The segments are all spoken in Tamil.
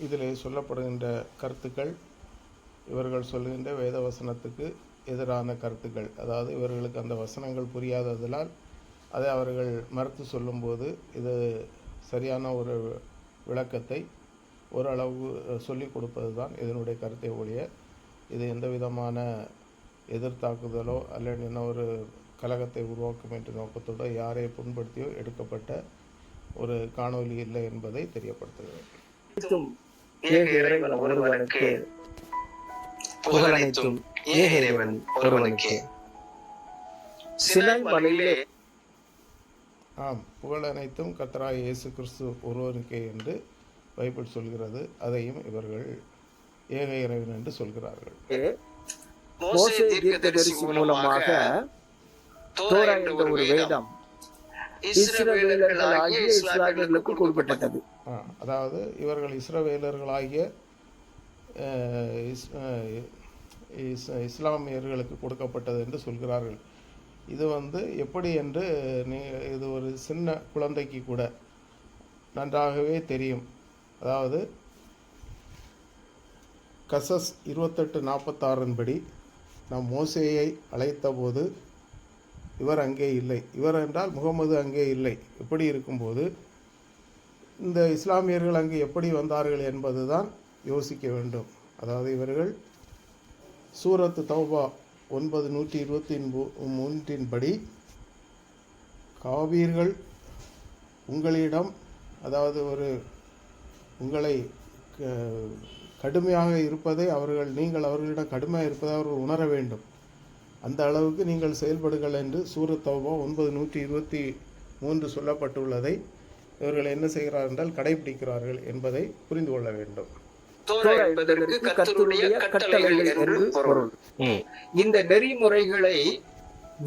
இதில் சொல்லப்படுகின்ற கருத்துக்கள் இவர்கள் சொல்லுகின்ற வேத வசனத்துக்கு எதிரான கருத்துக்கள். அதாவது இவர்களுக்கு அந்த வசனங்கள் புரியாததனால் அதை அவர்கள் மறுத்து சொல்லும்போது இது சரியான ஒரு விளக்கத்தை ஓரளவு சொல்லிக் கொடுப்பது தான் இதனுடைய கருத்தை ஒழிய இது எந்த விதமான எதிர்த்தாக்குதலோ அல்லது என்ன ஒரு கலகத்தை உருவாக்கும் என்ற நோக்கத்தோடு யாரை புண்படுத்தியோ எடுக்கப்பட்ட ஒரு காணொலி இல்லை என்பதை தெரியப்படுத்துகிறேன். ஆம், புகழ் அனைத்தும் கர்த்தராகிய இயேசு கிறிஸ்து ஒருவனுக்கே என்று பைபிள் சொல்கிறது. அதையும் இவர்கள் ஏக இறைவன் என்று சொல்கிறார்கள். மோசே தீர்க்கதரிசி மூலமாக தோரா என்ற ஒரு வேதம் இஸ்ரவேலர்களாகிய இஸ்லாமியர்களுக்கு கொடுக்கப்பட்டது. அதாவது இவர்கள் இஸ்ரவேலர்களாகிய இஸ்லாமியர்களுக்கு கொடுக்கப்பட்டது என்று சொல்கிறார்கள். இது எப்படி என்று இது ஒரு சின்ன குழந்தைக்கு கூட நன்றாகவே தெரியும். அதாவது கசஸ் 28:46 படி நாம் மோசேயை அழைத்த போது இவர் அங்கே இல்லை. இவர் என்றால் முகமது அங்கே இல்லை. இப்படி இருக்கும்போது இந்த இஸ்லாமியர்கள் அங்கே எப்படி வந்தார்கள் என்பது தான் யோசிக்க வேண்டும். அதாவது இவர்கள் சூரத்து தௌபா 9:123 படி காபீர்கள் உங்களிடம், அதாவது உங்களை கடுமையாக இருப்பதை நீங்கள் அவர்களிடம் கடுமையாக இருப்பதை அவர்கள் உணர வேண்டும். அந்த அளவுக்கு நீங்கள் செயல்படுங்கள் என்று சூரத் தௌபா 9:123 சொல்லப்பட்டுள்ளதை இவர்கள் என்ன செய்கிறார்கள் என்றால் கடைபிடிக்கிறார்கள் என்பதை புரிந்து கொள்ள வேண்டும். இந்த நெறிமுறைகளை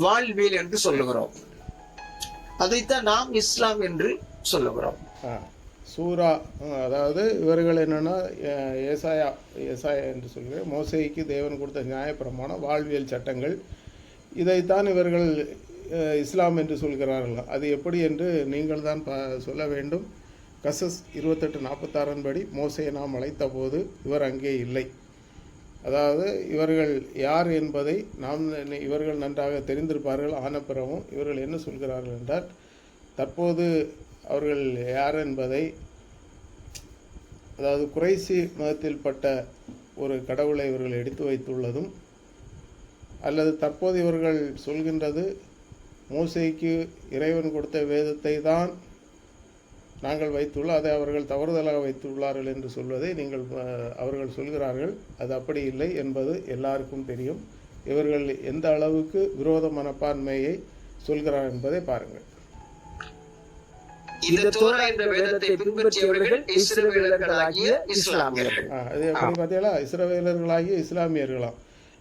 வாழ்வியல் என்று சொல்லுகிறோம். அதைத்தான் நாம் இஸ்லாம் என்று சொல்லுகிறோம். சூரா, அதாவது இவர்கள் என்னன்னா ஏசாயா என்று சொல்கிற மோசேக்கு தேவன் கொடுத்த நியாயப்பிரமாணம், வாழ்வியல் சட்டங்கள், இதைத்தான் இவர்கள் இஸ்லாம் என்று சொல்கிறார்கள். அது எப்படி என்று நீங்கள் தான் சொல்ல வேண்டும். கசஸ் 28:46 படி மோசேயை நாம் அழைத்த போது இவர் அங்கே இல்லை. அதாவது இவர்கள் யார் என்பதை இவர்கள் நன்றாக தெரிந்திருப்பார்கள். ஆனப்பிறவும் இவர்கள் என்ன சொல்கிறார்கள் என்றால், தற்போது அவர்கள் யார் என்பதை, அதாவது குறைசி மதத்தில் பட்ட ஒரு கடவுளை இவர்கள் எடுத்து வைத்துள்ளதும், அல்லது தற்போது இவர்கள் சொல்கின்றது மோசேக்கு இறைவன் கொடுத்த வேதத்தை தான் நாங்கள் வைத்துள்ளோம், அதை அவர்கள் தவறுதலாக வைத்துள்ளார்கள் என்று சொல்வதை அவர்கள் சொல்கிறார்கள். அது அப்படி இல்லை என்பது எல்லாருக்கும் தெரியும். இவர்கள் எந்த அளவுக்கு விரோத மனப்பான்மையை சொல்கிறார் என்பதை பாருங்கள். இந்த தோரா என்ற வேதத்தை பின்பற்றியவர்கள் இஸ்ரவேலர்களாகிய இஸ்லாமியர்கள். அது எப்படி பார்த்தீங்களா? இஸ்ரவேலர்களாகிய இஸ்லாமியர்களாம்.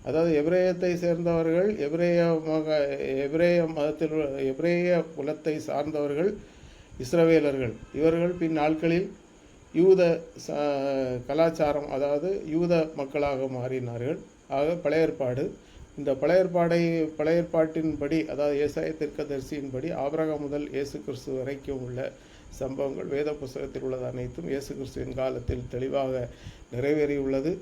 அதாவது எபிரேயத்தை சேர்ந்தவர்கள், எபிரேய மதத்தில் எபிரேய குலத்தை சார்ந்தவர்கள் இஸ்ரவேலர்கள். இவர்கள் பின் நாட்களில் யூத கலாச்சாரம், அதாவது யூத மக்களாக மாறினார்கள். ஆக பழைய ஏற்பாடு, இந்த பழைய ஏற்பாட்டின்படி, அதாவது ஏசாயா தீர்க்கதரிசியின்படி ஆபிரகாம் முதல் இயேசு கிறிஸ்து வரைக்கும் உள்ள சம்பவங்கள் வேத புஸ்தகத்தில் உள்ளது அனைத்தும் இயேசு கிறிஸ்துவின் காலத்தில் தெளிவாக நிறைவேறியுள்ளது.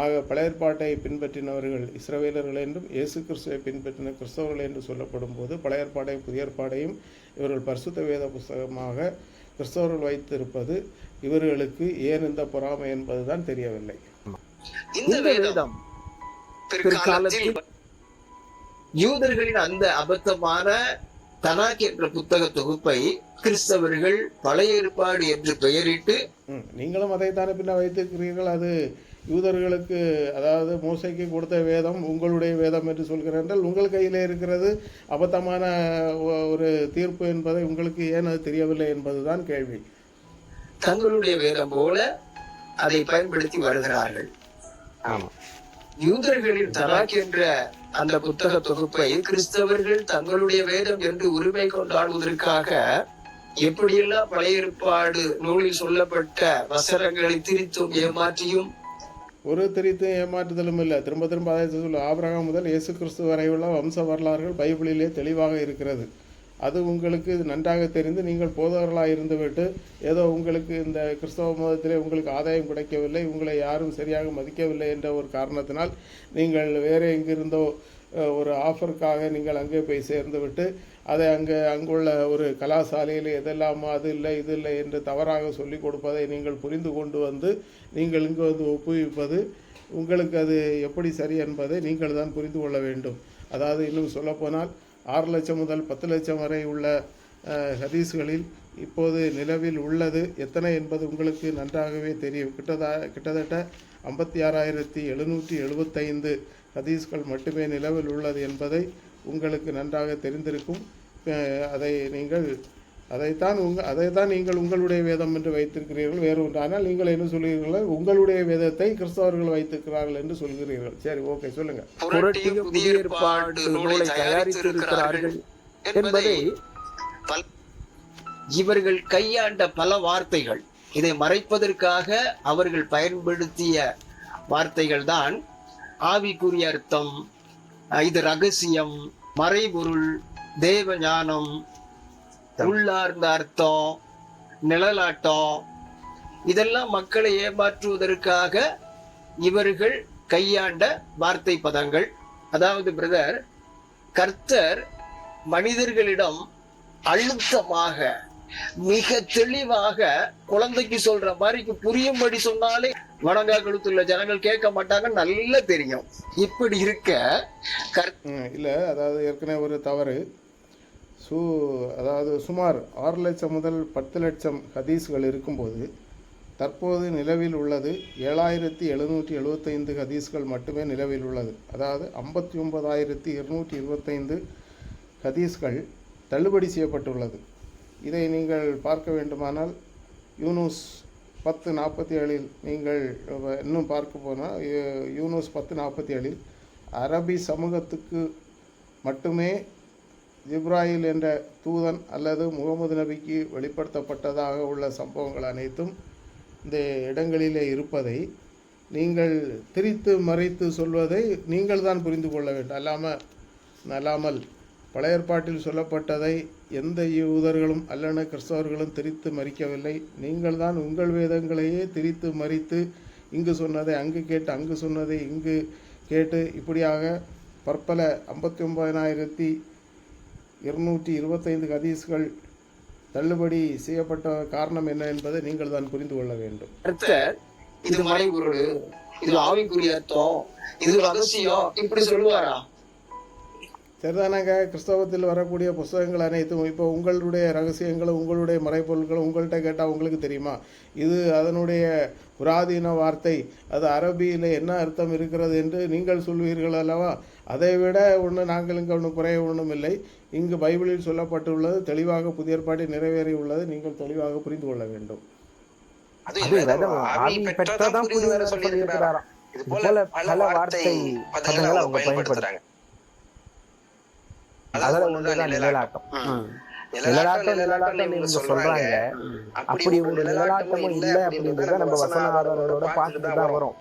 ஆக பழைய ஏற்பாட்டை பின்பற்றினவர்கள் இஸ்ரவேலர்கள் என்றும் இயேசு கிறிஸ்துவை பின்பற்றின கிறிஸ்தவர்கள் என்று சொல்லப்படும் போது பழைய ஏற்பாடையும் புதிய ஏற்பாடையும் இவர்கள் பரிசுத்த வேத புஸ்தகமாக கிறிஸ்தவர்கள் வைத்திருப்பது இவர்களுக்கு ஏன் இந்த பொறாமை என்பதுதான் தெரியவில்லை. இந்த வேதம் பிற்காலத்தில் யூதர்களின் அந்த அபத்தமான தனாக் என்ற புத்தக தொகுப்பை கிறிஸ்தவர்கள் பழைய ஏற்பாடு என்று பெயரிட்டு, நீங்களும் அதைத்தானே பின்ன வைத்திருக்கிறீர்கள். அது யூதர்களுக்கு, அதாவது மோசைக்கு கொடுத்த வேதம் உங்களுடைய வேதம் என்று சொல்கிறீர்கள். உங்கள் கையிலே இருக்கிறது அபத்தமான ஒரு தீர்ப்பு என்பதை உங்களுக்கு ஏன் அது தெரியவில்லை என்பதுதான் கேள்வி. தங்களுடைய வேதம் போல அதை பயன்படுத்தி வருகிறார்கள். யூதர்களின் தனாக் என்ற அந்த புத்தக தொகுப்பை கிறிஸ்தவர்கள் தங்களுடைய வேதம் என்று உரிமை கொண்டாடுவதற்காக எப்படியெல்லாம் பழைய ஏற்பாடு நூலில் சொல்லப்பட்ட வசனங்களை திரித்தும் ஏமாற்றியும், ஒரு திரித்து ஏமாற்றுதலும் இல்லை. திரும்ப அதை சொல்ல ஆபிரகாம் முதல் இயேசு கிறிஸ்து வரை உள்ள வம்ச வரலாறுகள் பைபிளிலே தெளிவாக இருக்கிறது. அது உங்களுக்கு நன்றாக தெரிந்து நீங்கள் போதகர்களாக இருந்துவிட்டு ஏதோ உங்களுக்கு இந்த கிறிஸ்தவ மதத்திலே உங்களுக்கு ஆதாயம் கிடைக்கவில்லை, உங்களை யாரும் சரியாக மதிக்கவில்லை என்ற ஒரு காரணத்தினால் நீங்கள் வேறு எங்கிருந்தோ ஒரு ஆஃபருக்காக நீங்கள் அங்கே போய் சேர்ந்து விட்டு அதை அங்குள்ள ஒரு கலாசாலையில் எதெல்லாமோ அது இல்லை இது இல்லை என்று தவறாக சொல்லிக் கொடுப்பதை நீங்கள் புரிந்து கொண்டு வந்து நீங்கள் இங்கு வந்து ஒப்புவிப்பது உங்களுக்கு அது எப்படி சரி என்பதை நீங்கள் தான் புரிந்து கொள்ள வேண்டும். அதாவது இன்னும் சொல்லப்போனால் 6 லட்சம் முதல் 10 லட்சம் வரை உள்ள ஹதீஸ்களில் இப்போது நிலவில் உள்ளது எத்தனை என்பது உங்களுக்கு நன்றாகவே தெரியும். கிட்டத்தட்ட 56,775 ஹதீஸ்கள் மட்டுமே நிலவில் உள்ளது என்பதை உங்களுக்கு நன்றாக தெரிந்திருக்கும். அதைத்தான் நீங்கள் உங்களுடைய வேதம் என்று வைத்திருக்கிறீர்கள். வேறு ஒன்று. ஆனால் நீங்கள் என்ன சொல்கிறீர்கள்? உங்களுடைய வேதத்தை கிறிஸ்தவர்கள் வைத்திருக்கிறார்கள் என்று சொல்கிறீர்கள். சரி, ஓகே, சொல்லுங்க. புதிய ஏற்பாடு நூலை தயாரித்திருக்கிறார்கள் என்பதை இவர்கள் கையாண்ட பல வார்த்தைகள், இதை மறைப்பதற்காக அவர்கள் பயன்படுத்திய வார்த்தைகள் தான் ஆவிக்குரிய அர்த்தம், இது ரகசியம், மறைபொருள், தேவ ஞானம், உள்ளார்ந்த அர்த்தம், நிழலாட்டம். இதெல்லாம் மக்களை ஏமாற்றுவதற்காக இவர்கள் கையாண்ட வார்த்தை பதங்கள். அதாவது பிரதர், கர்த்தர் மனிதர்களிடம் அழுத்தமாக மிக தெளிவாக குழந்தைக்கு சொல்ற மாதிரி புரியும்படி சொன்னாலே வணங்கா கழுத்துள்ள ஜனங்கள் கேட்க மாட்டாங்க, நல்லா தெரியும். இப்படி இருக்க இல்ல, அதாவது ஏற்கனவே ஒரு தவறு. அதாவது சுமார் 6 லட்சம் முதல் 10 லட்சம் ஹதீஸ்கள் இருக்கும்போது தற்போது நிலவில் உள்ளது 7,775 ஹதீஸ்கள் மட்டுமே நிலவில் உள்ளது. அதாவது 59,225 ஹதீஸ்கள் தள்ளுபடி செய்யப்பட்டுள்ளது. இதை நீங்கள் பார்க்க வேண்டுமானால் யூனூஸ் 10:47 நீங்கள் இன்னும் பார்க்க போனால் யூனூஸ் 10:47 அரபி சமூகத்துக்கு மட்டுமே ஜிப்ராயில் என்ற தூதன் அல்லது முகமது நபிக்கு வெளிப்படுத்தப்பட்டதாக உள்ள சம்பவங்கள் அனைத்தும் இந்த இடங்களிலே இருப்பதை நீங்கள் திரித்து மறைத்து சொல்வதை நீங்கள் தான் புரிந்து கொள்ள வேண்டும். அல்லாமல் பழைய ஏற்பாட்டில் சொல்லப்பட்டதை எந்த யூதர்களும் அல்லன கிறிஸ்தவர்களும் திரித்து மறிக்கவில்லை. நீங்கள் தான் உங்கள் வேதங்களையே திரித்து மறித்து இங்கு சொன்னதை அங்கு கேட்டு அங்கு சொன்னதை இங்கு கேட்டு இப்படியாக பற்பல 59,225 ஹதீஸ்கள் தள்ளுபடி செய்யப்பட்ட காரணம் என்ன என்பதை நீங்கள் தான் புரிந்து கொள்ள வேண்டும். இது மறைபொருள், இது ஆவிக்குரிய அர்த்தம், இது ரகசியம், இப்படி சொல்லுவாரா? சரிதானாங்க. கிறிஸ்தவத்தில் வரக்கூடிய புஸ்தகங்கள் அனைத்தும் இப்போ உங்களுடைய ரகசியங்களும் உங்களுடைய மறைப்பொருட்களும் உங்கள்கிட்ட கேட்டால் உங்களுக்கு தெரியுமா? இது அதனுடைய புராதீன வார்த்தை, அது அரபியில் என்ன அர்த்தம் இருக்கிறது என்று நீங்கள் சொல்வீர்கள் அல்லவா? அதை விட நாங்கள் இங்கே ஒன்றும் குறைய ஒன்றும் இல்லை. இங்கு பைபிளில் சொல்லப்பட்டுள்ளது தெளிவாக புதிய ஏற்பாட்டில் நிறைவேறி உள்ளது. நீங்கள் தெளிவாக புரிந்து கொள்ள வேண்டும். அப்படி ஒரு நிழலாட்டமும் இல்லை அப்படின்றத நம்ம வசன ஆதாரங்களோட பார்த்துட்டு தான் வரும்.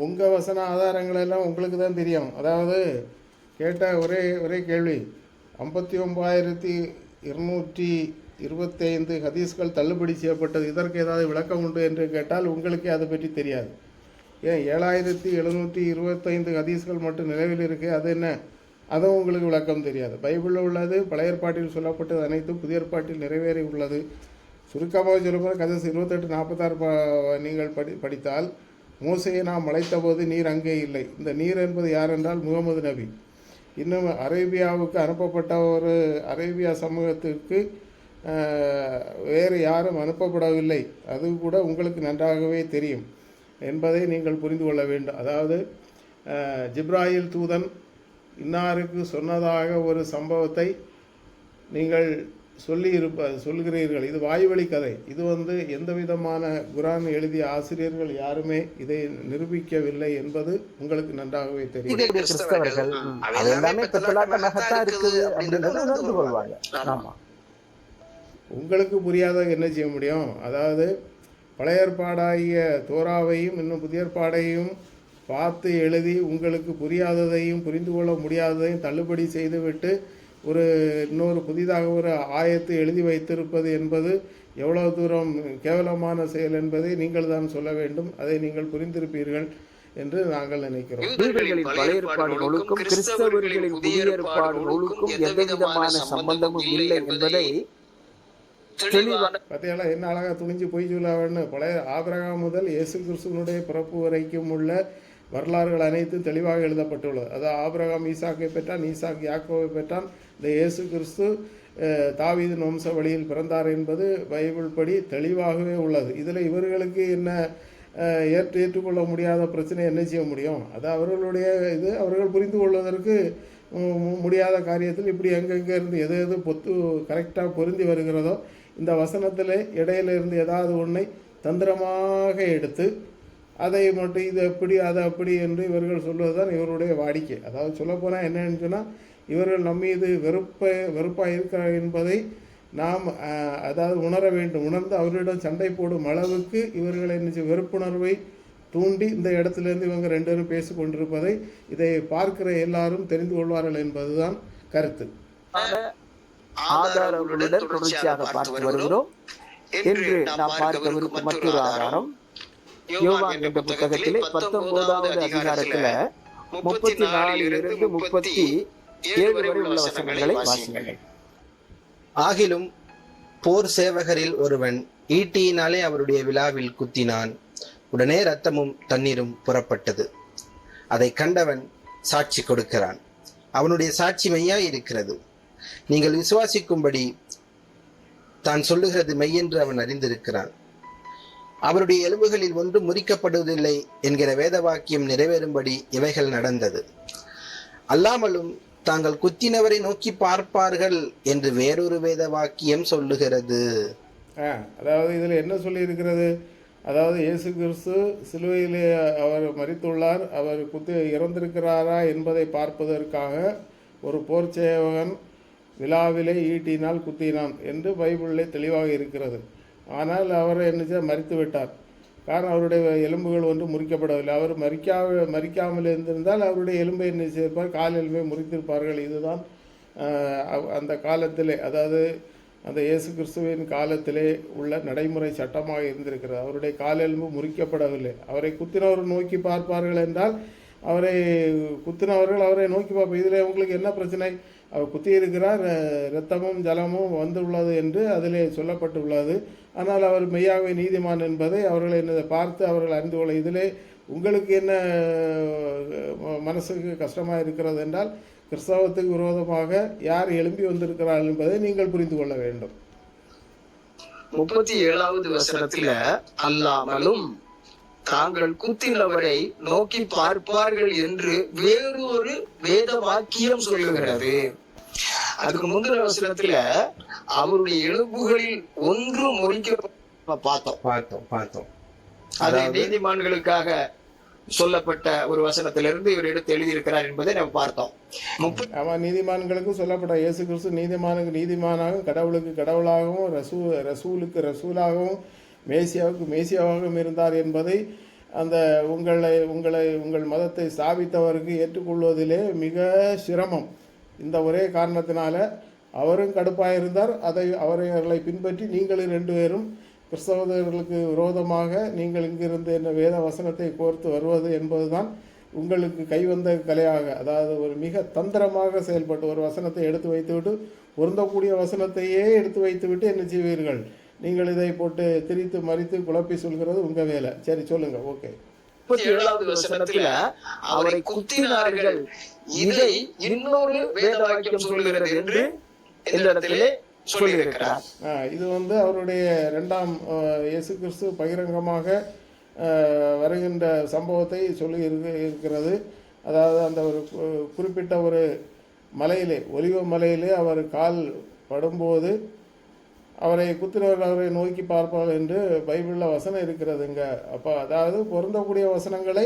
உங்க வசன ஆதாரங்கள் எல்லாம் உங்களுக்கு தான் தெரியும். அதாவது கேட்ட ஒரே கேள்வி, 59,225 ஹதீஸ்கள் தள்ளுபடி செய்யப்பட்டது, இதற்கு ஏதாவது விளக்கம் உண்டு என்று கேட்டால் உங்களுக்கே அதை பற்றி தெரியாது. ஏன் 7,725 ஹதீஸ்கள் மட்டும் நிலவில் இருக்கு, அது என்ன? அதுவும் உங்களுக்கு விளக்கம் தெரியாது. பைபிளில் உள்ளது பழைய ஏற்பாட்டில் சொல்லப்பட்டது அனைத்தும் புதிய ஏற்பாட்டில் நிறைவேறி உள்ளது. சுருக்கமாக சொல்லும்போது கதஸ் 28:46 நீங்கள் படித்தால், மோசையை நாம் அழைத்த போது நீர் அங்கே இல்லை. இந்த நீர் என்பது யார் என்றால் முகமது நபி. இன்னும் அரேபியாவுக்கு அனுப்பப்பட்ட ஒரு அரேபியா சமூகத்திற்கு வேறு யாரும் அனுப்பப்படவில்லை. அது கூட உங்களுக்கு நன்றாகவே தெரியும் என்பதை நீங்கள் புரிந்து கொள்ள வேண்டும். அதாவது ஜிப்ராயில் தூதன் இன்னாருக்கு சொன்னதாக ஒரு சம்பவத்தை நீங்கள் சொல்கிறீர்கள். இது வாய்வழி கதை. இது எந்த விதமான குரான் எழுதிய ஆசிரியர்கள் யாருமே இதை நிரூபிக்கவில்லை என்பது உங்களுக்கு நன்றாகவே தெரியும். உங்களுக்கு புரியாத என்ன செய்ய முடியும்? அதாவது பழைய ஏற்பாடாகிய தோராவையும் இன்னும் புதிய ஏற்பாடையும் பார்த்து எழுதி உங்களுக்கு புரியாததையும் புரிந்து கொள்ள முடியாததையும் தள்ளுபடி செய்துவிட்டு ஒரு இன்னொரு புதிதாக ஒரு ஆயத்தை எழுதி வைத்திருப்பது என்பது எவ்வளவு தூரம் கேவலமான செயல் என்பதை நீங்கள் தான் சொல்ல வேண்டும். அதை நீங்கள் புரிந்திருப்பீர்கள் என்று நாங்கள் நினைக்கிறோம். யூதர்களின் பழைய ஏற்பாடு நூலுக்கும் கிறிஸ்தவர்களின் புதிய ஏற்பாடு நூலுக்கும் எந்த விதமான சம்பந்தமும் இல்லை என்பதை பார்த்தீங்களா என்ன அழகா துணிஞ்சு போய் சொல்லாவன்னு. பழைய ஆபிரகாம் முதல் இயேசு கிறிஸ்துவனுடைய பிறப்பு வரைக்கும் உள்ள வரலாறுகள் அனைத்தும் தெளிவாக எழுதப்பட்டுள்ளது. அதாவது ஆபிரகாம் ஈசாக்கை பெற்றான், ஈசாக் யாக்கோவை பெற்றான், இந்த இயேசு கிறிஸ்து தாவீதின் வம்ச வழியில் பிறந்தார் என்பது பைபிள் படி தெளிவாகவே உள்ளது. இதில் இவர்களுக்கு என்ன ஏற்றுக்கொள்ள முடியாத பிரச்சனை என்ன செய்ய முடியும்? அது அவர்களுடைய இது. அவர்கள் புரிந்து கொள்வதற்கு முடியாத காரியத்தில் இப்படி எங்கெங்கே இருந்து எது எது கரெக்டாக பொருந்தி வருகிறதோ இந்த வசனத்தில் இடையில இருந்து ஏதாவது ஒன்றை தந்திரமாக எடுத்து அதை மட்டும் இது எப்படி அதை அப்படி என்று இவர்கள் சொல்வது தான் இவருடைய வாடிக்கை. அதாவது சொல்லப்போனால் என்னன்னு சொன்னால் இவர்கள் நம்மீது வெறுப்பாக இருக்கிறார் என்பதை நாம் அதாவது உணர வேண்டும். உணர்ந்து அவர்களிடம் சண்டை போடும் அளவுக்கு இவர்களை வெறுப்புணர்வை தூண்டி இந்த இடத்திலிருந்து இவங்க ரெண்டு பேரும் பேசி கொண்டிருப்பதை இதை பார்க்கிற எல்லாரும் தெரிந்து கொள்வார்கள் என்பதுதான் கருத்து. ஆதாரங்களுடன் தொடர்ச்சியாக பார்த்து வருகிறோம். என்று நாம் பார்க்க விரும்பும் மற்றொரு ஆதாரம் யோவான் என்ற புத்தகத்திலே 19வது அதிகாரத்துல 34 37 வரை உள்ள வசனங்களை வாசியுங்கள். ஆகிலும் போர் சேவகரில் ஒருவன் ஈட்டியினாலே அவருடைய விலாவில் குத்தினான். உடனே இரத்தமும் தண்ணீரும் புறப்பட்டது. அதை கண்டவன் சாட்சி கொடுக்கிறான். அவனுடைய சாட்சி மெய்யாய் இருக்கிறது. நீங்கள் விசுவாசிக்கும்படி தான் சொல்லுகிறது மெய்யென்று அவன் அறிந்திருக்கிறான். அவருடைய எலும்புகளில் ஒன்றும் முறிக்கப்படுவதில்லை என்கிற வேத வாக்கியம் நிறைவேறும்படி இவைகள் நடந்தது. அல்லாமலும் தாங்கள் குத்தினவரை நோக்கி பார்ப்பார்கள் என்று வேறொரு வேத வாக்கியம் சொல்லுகிறது. அதாவது இதில் என்ன சொல்லி இருக்கிறது? அதாவது இயேசு கிறிஸ்து சிலுவையிலே அவர் மரித்துள்ளார், அவர் இறந்திருக்கிறாரா என்பதை பார்ப்பதற்காக ஒரு போர் சேவகன் விழாவிலே ஈட்டினால் குத்தினான் என்று பைபிளிலே தெளிவாக இருக்கிறது. ஆனால் அவர் என்ன மரித்து விட்டார். காரணம் அவருடைய எலும்புகள் ஒன்றும் முறிக்கப்படவில்லை. அவர் மறிக்காமல் இருந்திருந்தால் அவருடைய எலும்பை என்ன செய்திருப்பார்? கால் எலும்பை முறித்திருப்பார்கள். இதுதான் அந்த காலத்திலே, அதாவது அந்த இயேசு கிறிஸ்துவின் காலத்திலே உள்ள நடைமுறை சட்டமாக இருந்திருக்கிறது. அவருடைய கால் எலும்பு முறிக்கப்படவில்லை. அவரை குத்தினவர் நோக்கி பார்ப்பார்கள் என்றால் அவரை குத்தினவர்கள் அவரை நோக்கி பார்ப்பார். இதில் உங்களுக்கு என்ன பிரச்சனை? அவர் குத்தியிருக்கிறார், இரத்தமும் ஜலமும் வந்துள்ளது என்று அதிலே சொல்லப்பட்டுள்ளது. ஆனால் அவர் மெய்யாகவே நீதிமான் என்பதை அவர்களை பார்த்து அவர்கள் அறிந்து கொள்ள. இதிலே உங்களுக்கு என்ன மனசுக்கு கஷ்டமாக இருக்கிறது என்றால் கிறிஸ்தவத்துக்கு விரோதமாக யார் எழும்பி வந்திருக்கிறார்கள் என்பதை நீங்கள் புரிந்து கொள்ள வேண்டும். 37வது வசனத்துல அல்லாமலும் தாங்கள் குத்தினவரை நோக்கி பார்ப்பார்கள் என்று வேறொரு வேத வாக்கியம் சொல்லுகிறது. அதுக்கு முந்தின வசனத்துல அவருடைய எலும்புகளில் ஒன்று முறிக்க பார்த்தோம். அது நீதிமான்களுக்காக சொல்லப்பட்ட ஒரு வசனத்திலிருந்து இவர் எடுத்து எழுதியிருக்கிறார் என்பதை நம்ம பார்த்தோம். நீதிமான்களுக்கும் சொல்லப்பட்ட இயேசு கிறிஸ்து நீதிமானுக்கு நீதிமானாகவும் கடவுளுக்கு கடவுளாகவும் ரசூலுக்கு ரசூலாகவும் மேசியாவுக்கு மேசியாவாகவும் இருந்தார் என்பதை அந்த உங்கள் மதத்தை ஸ்தாபித்தவருக்கு ஏற்றுக்கொள்வதிலே மிக சிரமம். இந்த ஒரே காரணத்தினால அவரும் கடுப்பாக இருந்தார். அவர்களை பின்பற்றி நீங்களும் ரெண்டு பேரும் கிறிஸ்தவர்களுக்கு விரோதமாக நீங்கள் இங்கிருந்து என்ன வேத வசனத்தை கோர்த்து வருவது என்பதுதான் உங்களுக்கு கைவந்த கலையாக, அதாவது ஒரு மிக தந்திரமாக செயல்பட்டு ஒரு வசனத்தை எடுத்து வைத்துவிட்டு பொருந்தக்கூடிய வசனத்தையே எடுத்து வைத்துவிட்டு என்ன செய்வீர்கள்? நீங்கள் இதை போட்டு திரித்து மறித்து குழப்பி சொல்கிறது உங்க வேலை. சரி, சொல்லுங்க. ஓகே. 37வது வசனத்துல அவரை குத்தினார்கள், இதை இன்னொரு வேத வாக்கியம் சொல்லுகிறது என்று இந்த இடத்திலே சொல்லியிருக்கிறார். இது அவருடைய இரண்டாம் இயேசு கிறிஸ்து பகிரங்கமாக வருகின்ற சம்பவத்தை சொல்லி இருக்கிறது. அதாவது அந்த ஒரு குறிப்பிட்ட ஒரு மலையிலே, ஒலிவ மலையிலே அவர் கால் படும்போது அவரை குத்தினவர்கள் அவரை நோக்கி பார்ப்பார்கள் என்று பைபிளில் வசனம் இருக்கிறதுங்க. அப்போ அதாவது பொருந்தக்கூடிய வசனங்களை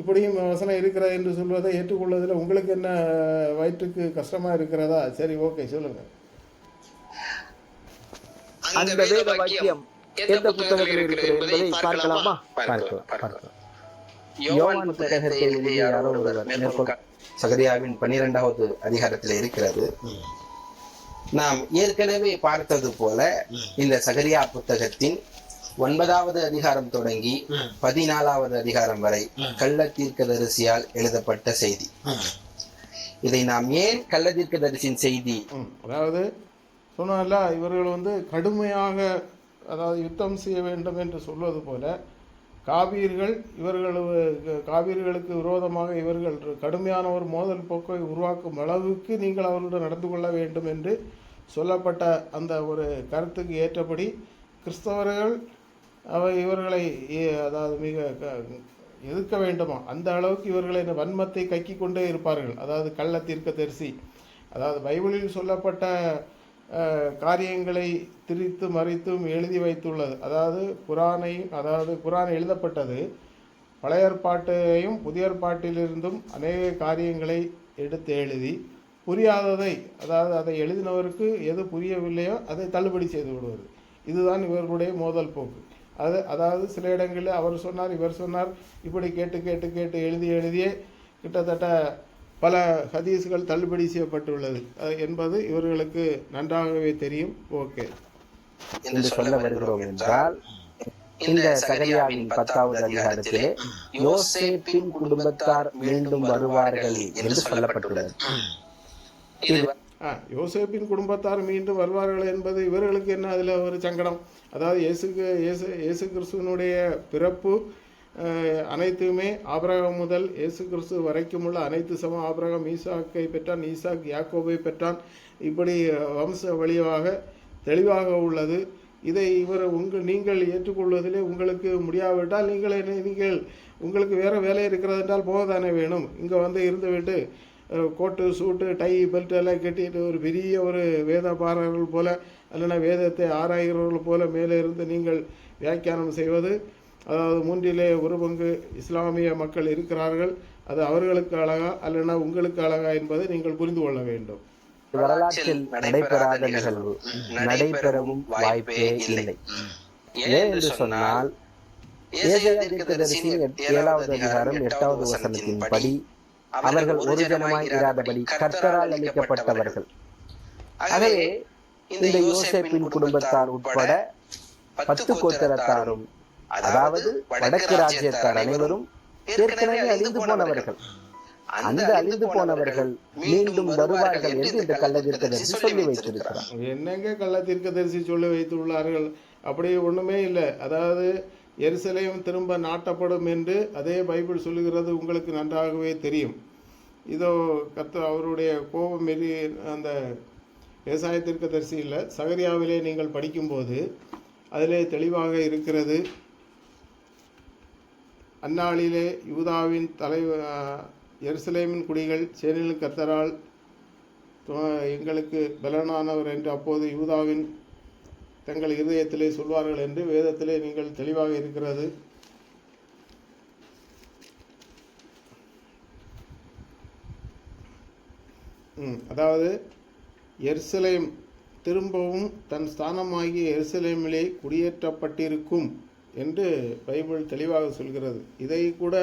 இப்படியும் வசனம் இருக்கிறது என்று சொல்வதை ஏற்றுக்கொள்வதில் உங்களுக்கு என்ன வயிற்றுக்கு கஷ்டமாக இருக்கிறதா? சரி, ஓகே, சொல்லுங்கள். அந்த வேத வாக்கியம் எந்த புத்தகத்தில் இருக்கிறது என்பதை பார்க்கலாமா? யோவான் புத்தகத்தில் யாரோ ஒருவர் சகரியாவின் 12வது அதிகாரத்தில் இருக்கிறது. நாம் ஏற்கனவே பார்த்தது போல இந்த சகரியா புத்தகத்தின் 9வது அதிகாரம் தொடங்கி 14வது அதிகாரம் வரை கள்ள தீர்க்கதரிசியால் எழுதப்பட்ட செய்தி. இதை நாம் ஏன் கள்ள தீர்க்கதரிசியின் செய்தி, அதாவது சொன்னால இவர்கள் கடுமையாக, அதாவது யுத்தம் செய்ய வேண்டும் என்று சொல்வது போல காபீர்களுக்கு விரோதமாக இவர்கள் கடுமையான ஒரு மோதல் போக்கை உருவாக்கும் அளவுக்கு நீங்கள் அவர்களுடன் நடந்து கொள்ள வேண்டும் என்று சொல்லப்பட்ட அந்த ஒரு கருத்துக்கு ஏற்றபடி கிறிஸ்தவர்கள் இவர்களை அதாவது மிக எதிர்க்க வேண்டுமா அந்த அளவுக்கு இவர்களை வன்மத்தை கக்கி கொண்டே இருப்பார்கள். அதாவது கள்ள தீர்க்கதரிசி, அதாவது பைபிளில் சொல்லப்பட்ட காரியங்களை திரித்து மறைத்தும் எழுதி வைத்துள்ளது. அதாவது குரான் எழுதப்பட்டது பழைய ஏற்பாட்டையும் புதிய ஏற்பாட்டிலிருந்தும் அநேக காரியங்களை எடுத்து எழுதி புரியாததை, அதாவது அதை எழுதினவருக்கு எது புரியவில்லையோ அதை தள்ளுபடி செய்து விடுவது. இதுதான் இவர்களுடைய மோதல் போக்கு. அதாவது சில இடங்களில் அவர் சொன்னார் இவர் சொன்னார் இப்படி கேட்டு கேட்டு கேட்டு எழுதியே கிட்டத்தட்ட பல ஹதீஸ்கள் தள்ளுபடி செய்யப்பட்டுள்ளது என்பது இவர்களுக்கு நன்றாகவே தெரியும். ஓகே, என்று சொல்ல வருகிறோம் என்றால், இந்த சகரியாவின் 10வது அதிகாரத்திலே யோசேப்பின் குடும்பத்தார் மீண்டும் வருவார்கள் என்று சொல்லப்பட்டுள்ளது. யோசேப்பின் குடும்பத்தார் மீண்டும் வருவார்கள் என்பது இவர்களுக்கு என்ன அதில் ஒரு சங்கடம்? அதாவது இயேசு கிறிஸ்துவனுடைய பிறப்பு அனைத்துமே ஆபிரகாம் முதல் இயேசு கிறிஸ்து வரைக்கும் உள்ள அனைத்து சமம். ஆபிரகாம் ஈசாக்கை பெற்றான், ஈசாக் யாக்கோபை பெற்றான். இப்படி வம்ச வழியாக தெளிவாக உள்ளது. இதை நீங்கள் ஏற்றுக்கொள்வதிலே உங்களுக்கு முடியாவிட்டால் நீங்கள் உங்களுக்கு வேறு வேலை இருக்கிறது என்றால் போகத்தானே வேணும். இங்கே இருந்துவிட்டு கோட்டு சூட்டு டை பெல்ட் எல்லாம் கட்டிட்டு ஒரு பெரிய ஒரு வேத பாரகர்கள் போல அல்லனா வேதத்தை ஆராய்கிறவர்கள் போல மேலே இருந்து நீங்கள் வியாக்கியானம் செய்வது, அதாவது 1/3 பங்கு இஸ்லாமிய மக்கள் இருக்கிறார்கள், அது அவர்களுக்கு அழகா அல்லனா உங்களுக்கு அழகா என்பதை நீங்கள் புரிந்து கொள்ள வேண்டும். வரலாற்றில் நடைபெறாத நிகழ்வு, நடைபெறவும் வாய்ப்பே இல்லை. ஏன் என்று சொன்னால், ஏசாயா தீர்க்கதரிசியின் 7வது அதிகாரம் 8வது வசனத்தின்படி அவர்கள் ஒரு ஜனமாய் இராதபடி கர்த்தரால் அளிக்கப்பட்டவர்கள். ஆகவே இந்த யோசேப்பின் குடும்பத்தார் உட்பட 10 கோத்திரத்தாரும், அதாவது வடக்கு ராஜ்யத்தார் அனைவரும் ஏற்கனவே அழிந்து போனவர்கள். அந்த அழிந்து போனவர்கள் மீண்டும் வருவார்கள் என்று இந்த கள்ள தீர்க்கதரிசி சொல்லி வைத்திருக்கிறார். என்னங்க கள்ள தீர்க்கதரிசி சொல்லி வைத்துள்ளார்கள்? அப்படி ஒண்ணுமே இல்லை. அதாவது எருசலேம் திரும்ப நாட்டப்படும் என்று அதே பைபிள் சொல்லுகிறது, உங்களுக்கு நன்றாகவே தெரியும். இதோ அவருடைய கோபம் மீறி அந்த ஏசாயா தீர்க்கதரிசியில் சகரியாவிலே நீங்கள் படிக்கும்போது அதிலே தெளிவாக இருக்கிறது. அந்நாளிலே யூதாவின் எருசலேமின் குடிகள் சேனையின் கர்த்தரால் எங்களுக்கு பலனானவர் என்று அப்போது யூதாவின் தங்கள் இருதயத்திலே சொல்வார்கள் என்று வேதத்திலே நீங்கள் தெளிவாக இருக்கிறது. அதாவது எருசலேம் திரும்பவும் தன் ஸ்தானமாகிய எருசலேமிலே குடியேற்றப்பட்டிருக்கும் என்று பைபிள் தெளிவாக சொல்கிறது. இதை கூட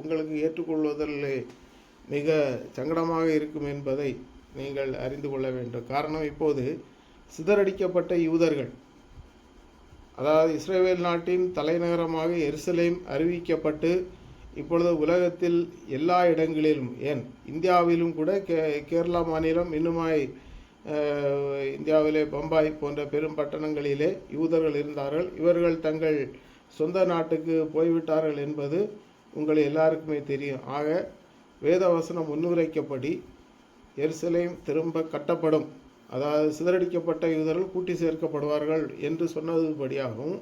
உங்களுக்கு ஏற்றுக்கொள்வதில் மிக சங்கடமாக இருக்கும் என்பதை நீங்கள் அறிந்து கொள்ள வேண்டும். காரணம், இப்போது சிதறடிக்கப்பட்ட யூதர்கள், அதாவது இஸ்ரேல் நாட்டின் தலைநகரமாக எருசலேம் அறிவிக்கப்பட்டு இப்பொழுது உலகத்தில் எல்லா இடங்களிலும், ஏன் இந்தியாவிலும் கூட கேரளா மாநிலம் இன்னுமாய் இந்தியாவிலே பம்பாய் போன்ற பெரும் பட்டணங்களிலே யூதர்கள் இருந்தார்கள். இவர்கள் தங்கள் சொந்த நாட்டுக்கு போய்விட்டார்கள் என்பது உங்கள் எல்லாருக்குமே தெரியும். ஆக வேதவசனம் முன்னுரைக்கப்படி எருசலேம் திரும்ப கட்டப்படும், அதாவது சிதறடிக்கப்பட்ட யூதர்கள் கூட்டி சேர்க்கப்படுவார்கள் என்று சொன்னதுபடியாகவும்,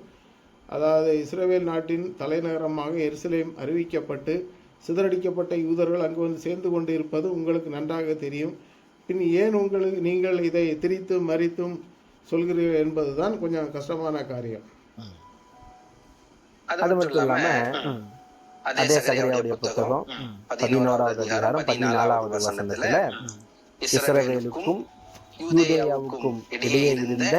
அதாவது இஸ்ரேல் நாட்டின் தலைநகரமாக எருசலேம் அறிவிக்கப்பட்டு சிதறடிக்கப்பட்ட யூதர்கள் அங்கு சேர்ந்து கொண்டு இருப்பது உங்களுக்கு நன்றாக தெரியும். பின் ஏன் நீங்கள் இதை திரித்தும் மறித்தும் சொல்கிறீர்கள் என்பதுதான் கொஞ்சம் கஷ்டமான காரியம். அது மட்டும் இல்லாம அதே சகரியாவுடைய புத்தகம் 11வது அதிகாரம் 14வது வசனத்துல இஸ்ரவேலுக்கும் யூதேயாவுக்கும் இடையே இருந்த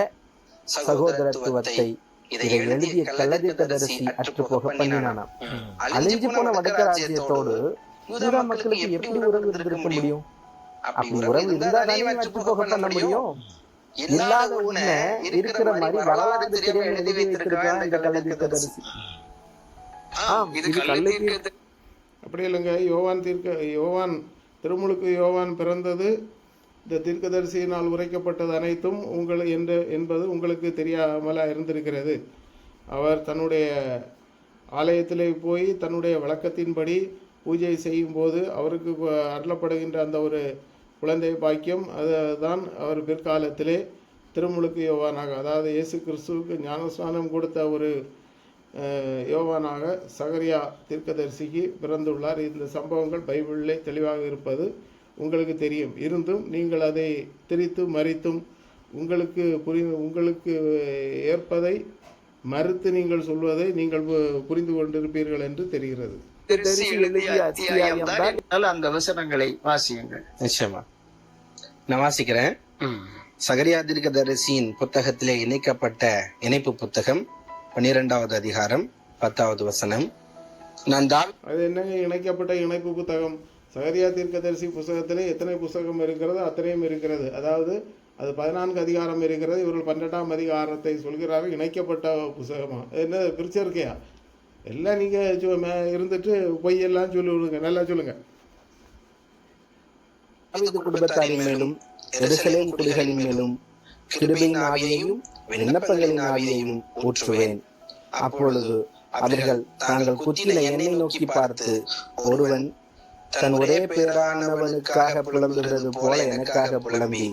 சகோதரத்துவத்தை இதை எழுதிய கள்ள தீர்க்கதரிசி அற்றுப்போக பண்ணினானாம். அழிஞ்சு போன வடக்கு ராஜ்யத்தோடு யூதா மக்களுக்கு எப்படி உறவு இருந்திருக்க முடியும்? அப்படி உறவு இருந்தாதானே அற்றுப்போக பண்ண முடியும். இல்லாத ஒண்ண இருக்கிற மாதிரி வரலாறு தெரியாம எழுதி வைத்திருக்கான் இந்த கள்ள தீர்க்கதரிசி. இது கள்ள தீர்க்க அப்படி இல்லைங்க. யோவான் திருமுழுக்கு யோவான் பிறந்தது இந்த தீர்க்கதரிசியினால் உரைக்கப்பட்டது அனைத்தும் என்பது உங்களுக்கு தெரியாமலா இருந்திருக்கிறது. அவர் தன்னுடைய ஆலயத்திலே போய் தன்னுடைய வழக்கத்தின்படி பூஜை செய்யும்போது அவருக்கு அருளப்படுகின்ற அந்த ஒரு குழந்தை பாக்கியம் அதுதான் அவர் பிற்காலத்திலே திருமுழுக்கு யோவானாக, அதாவது இயேசு கிறிஸ்துவுக்கு ஞானஸ்நானம் கொடுத்த ஒரு யோவானாக சகரியா தீர்க்கதரிசிக்கு பிறந்துள்ளார். இந்த சம்பவங்கள் பைபிளிலே தெளிவாக இருப்பது உங்களுக்கு தெரியும். இருந்தும் நீங்கள் அதை திரித்து மறித்தும் உங்களுக்கு ஏற்பதை மறுத்து நீங்கள் சொல்வதை நீங்கள் புரிந்து கொண்டிருப்பீர்கள் என்று தெரிகிறது. அந்த வசனங்களை வாசியுங்கள். நிச்சயமா நான் வாசிக்கிறேன். சகரியா தீர்க்கதரிசியின் புத்தகத்திலே இணைக்கப்பட்ட இணைப்பு புத்தகம் 12வது அதிகாரம் 10வது வசனம். அது என்னங்க இணைக்கப்பட்ட இணைப்பு புத்தகம்? சகரியா தீர்க்கதரிசி புத்தகத்திலே எத்தனை புத்தகம் இருக்கிறது அத்தனையும் இருக்கிறது. அதாவது அது 14 அதிகாரம் இருக்கிறது. இவர்கள் 12ஆம் அதிகாரத்தை சொல்கிறார்கள் இணைக்கப்பட்ட புத்தகமா? என்ன பிரிச்சிருக்கையா? எல்லாம் நீங்க இருந்துட்டு பொய்யெல்லாம் சொல்லி விடுங்க. நல்லா சொல்லுங்க. குடும்பத்தாரின் மேலும் எருசலேம் குடிகளின் மேலும் கிருபையின் ஆவியையும் விண்ணப்பங்களின் ஆவியையும் ஊற்றுவேன். அப்பொழுது அவர்கள் தாங்கள் குத்தின என்னை நோக்கி பார்த்து, ஒருவன் தன் ஒரே பேரானவனுக்காக புலம்புகிறது போல எனக்காக புலம்பி,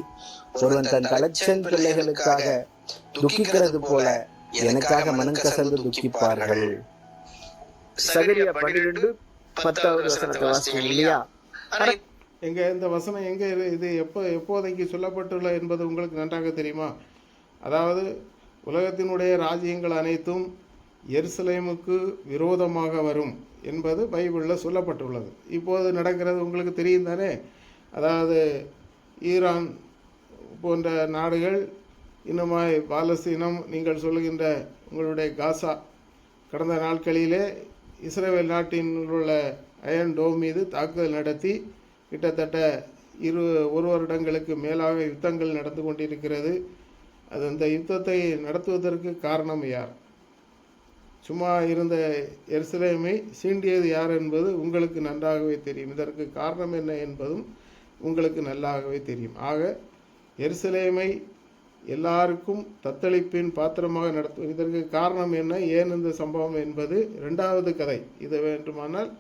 ஒருவன் தன் தலைச்சன் பிள்ளைகளுக்காக துக்கிக்கிறது போல எனக்காக மனம் கசந்து துக்கிப்பார்கள். சகரியா 12:10 வசனத்தை வாசிக்கிறீங்க இல்லையா? எங்க இந்த வசனம் எங்க இது எப்போதைக்கு சொல்லப்பட்டுள்ள என்பது உங்களுக்கு நன்றாக தெரியுமா? அதாவது உலகத்தினுடைய ராஜ்யங்கள் அனைத்தும் எருசலேமுக்கு விரோதமாக வரும் என்பது பைபிளில் சொல்லப்பட்டுள்ளது. இப்போது நடக்கிறது உங்களுக்கு தெரியும் தானே. அதாவது ஈரான் போன்ற நாடுகள், இன்னுமாய் பாலஸ்தீனம், நீங்கள் சொல்லுகின்ற உங்களுடைய காசா, கடந்த நாட்களிலே இஸ்ரேல் நாட்டில் உள்ள அயன் டோம் மீது தாக்குதல் நடத்தி கிட்டத்தட்ட 1 வருடங்களுக்கு மேலாக யுத்தங்கள் நடந்து கொண்டிருக்கிறது. அந்த யுத்தத்தை நடத்துவதற்கு காரணம் யார்? சும்மா இருந்த எருசலேமை சீண்டியது யார் என்பது உங்களுக்கு நன்றாகவே தெரியும். இதற்கு காரணம் என்ன என்பதும் உங்களுக்கு நல்லாகவே தெரியும். ஆக எருசலேமை எல்லாருக்கும் தத்தளிப்பின் பாத்திரமாக நடத்தும். இதற்கு காரணம் என்ன, ஏன் இந்த சம்பவம் என்பது 2வது கதை. இது வேண்டுமானால்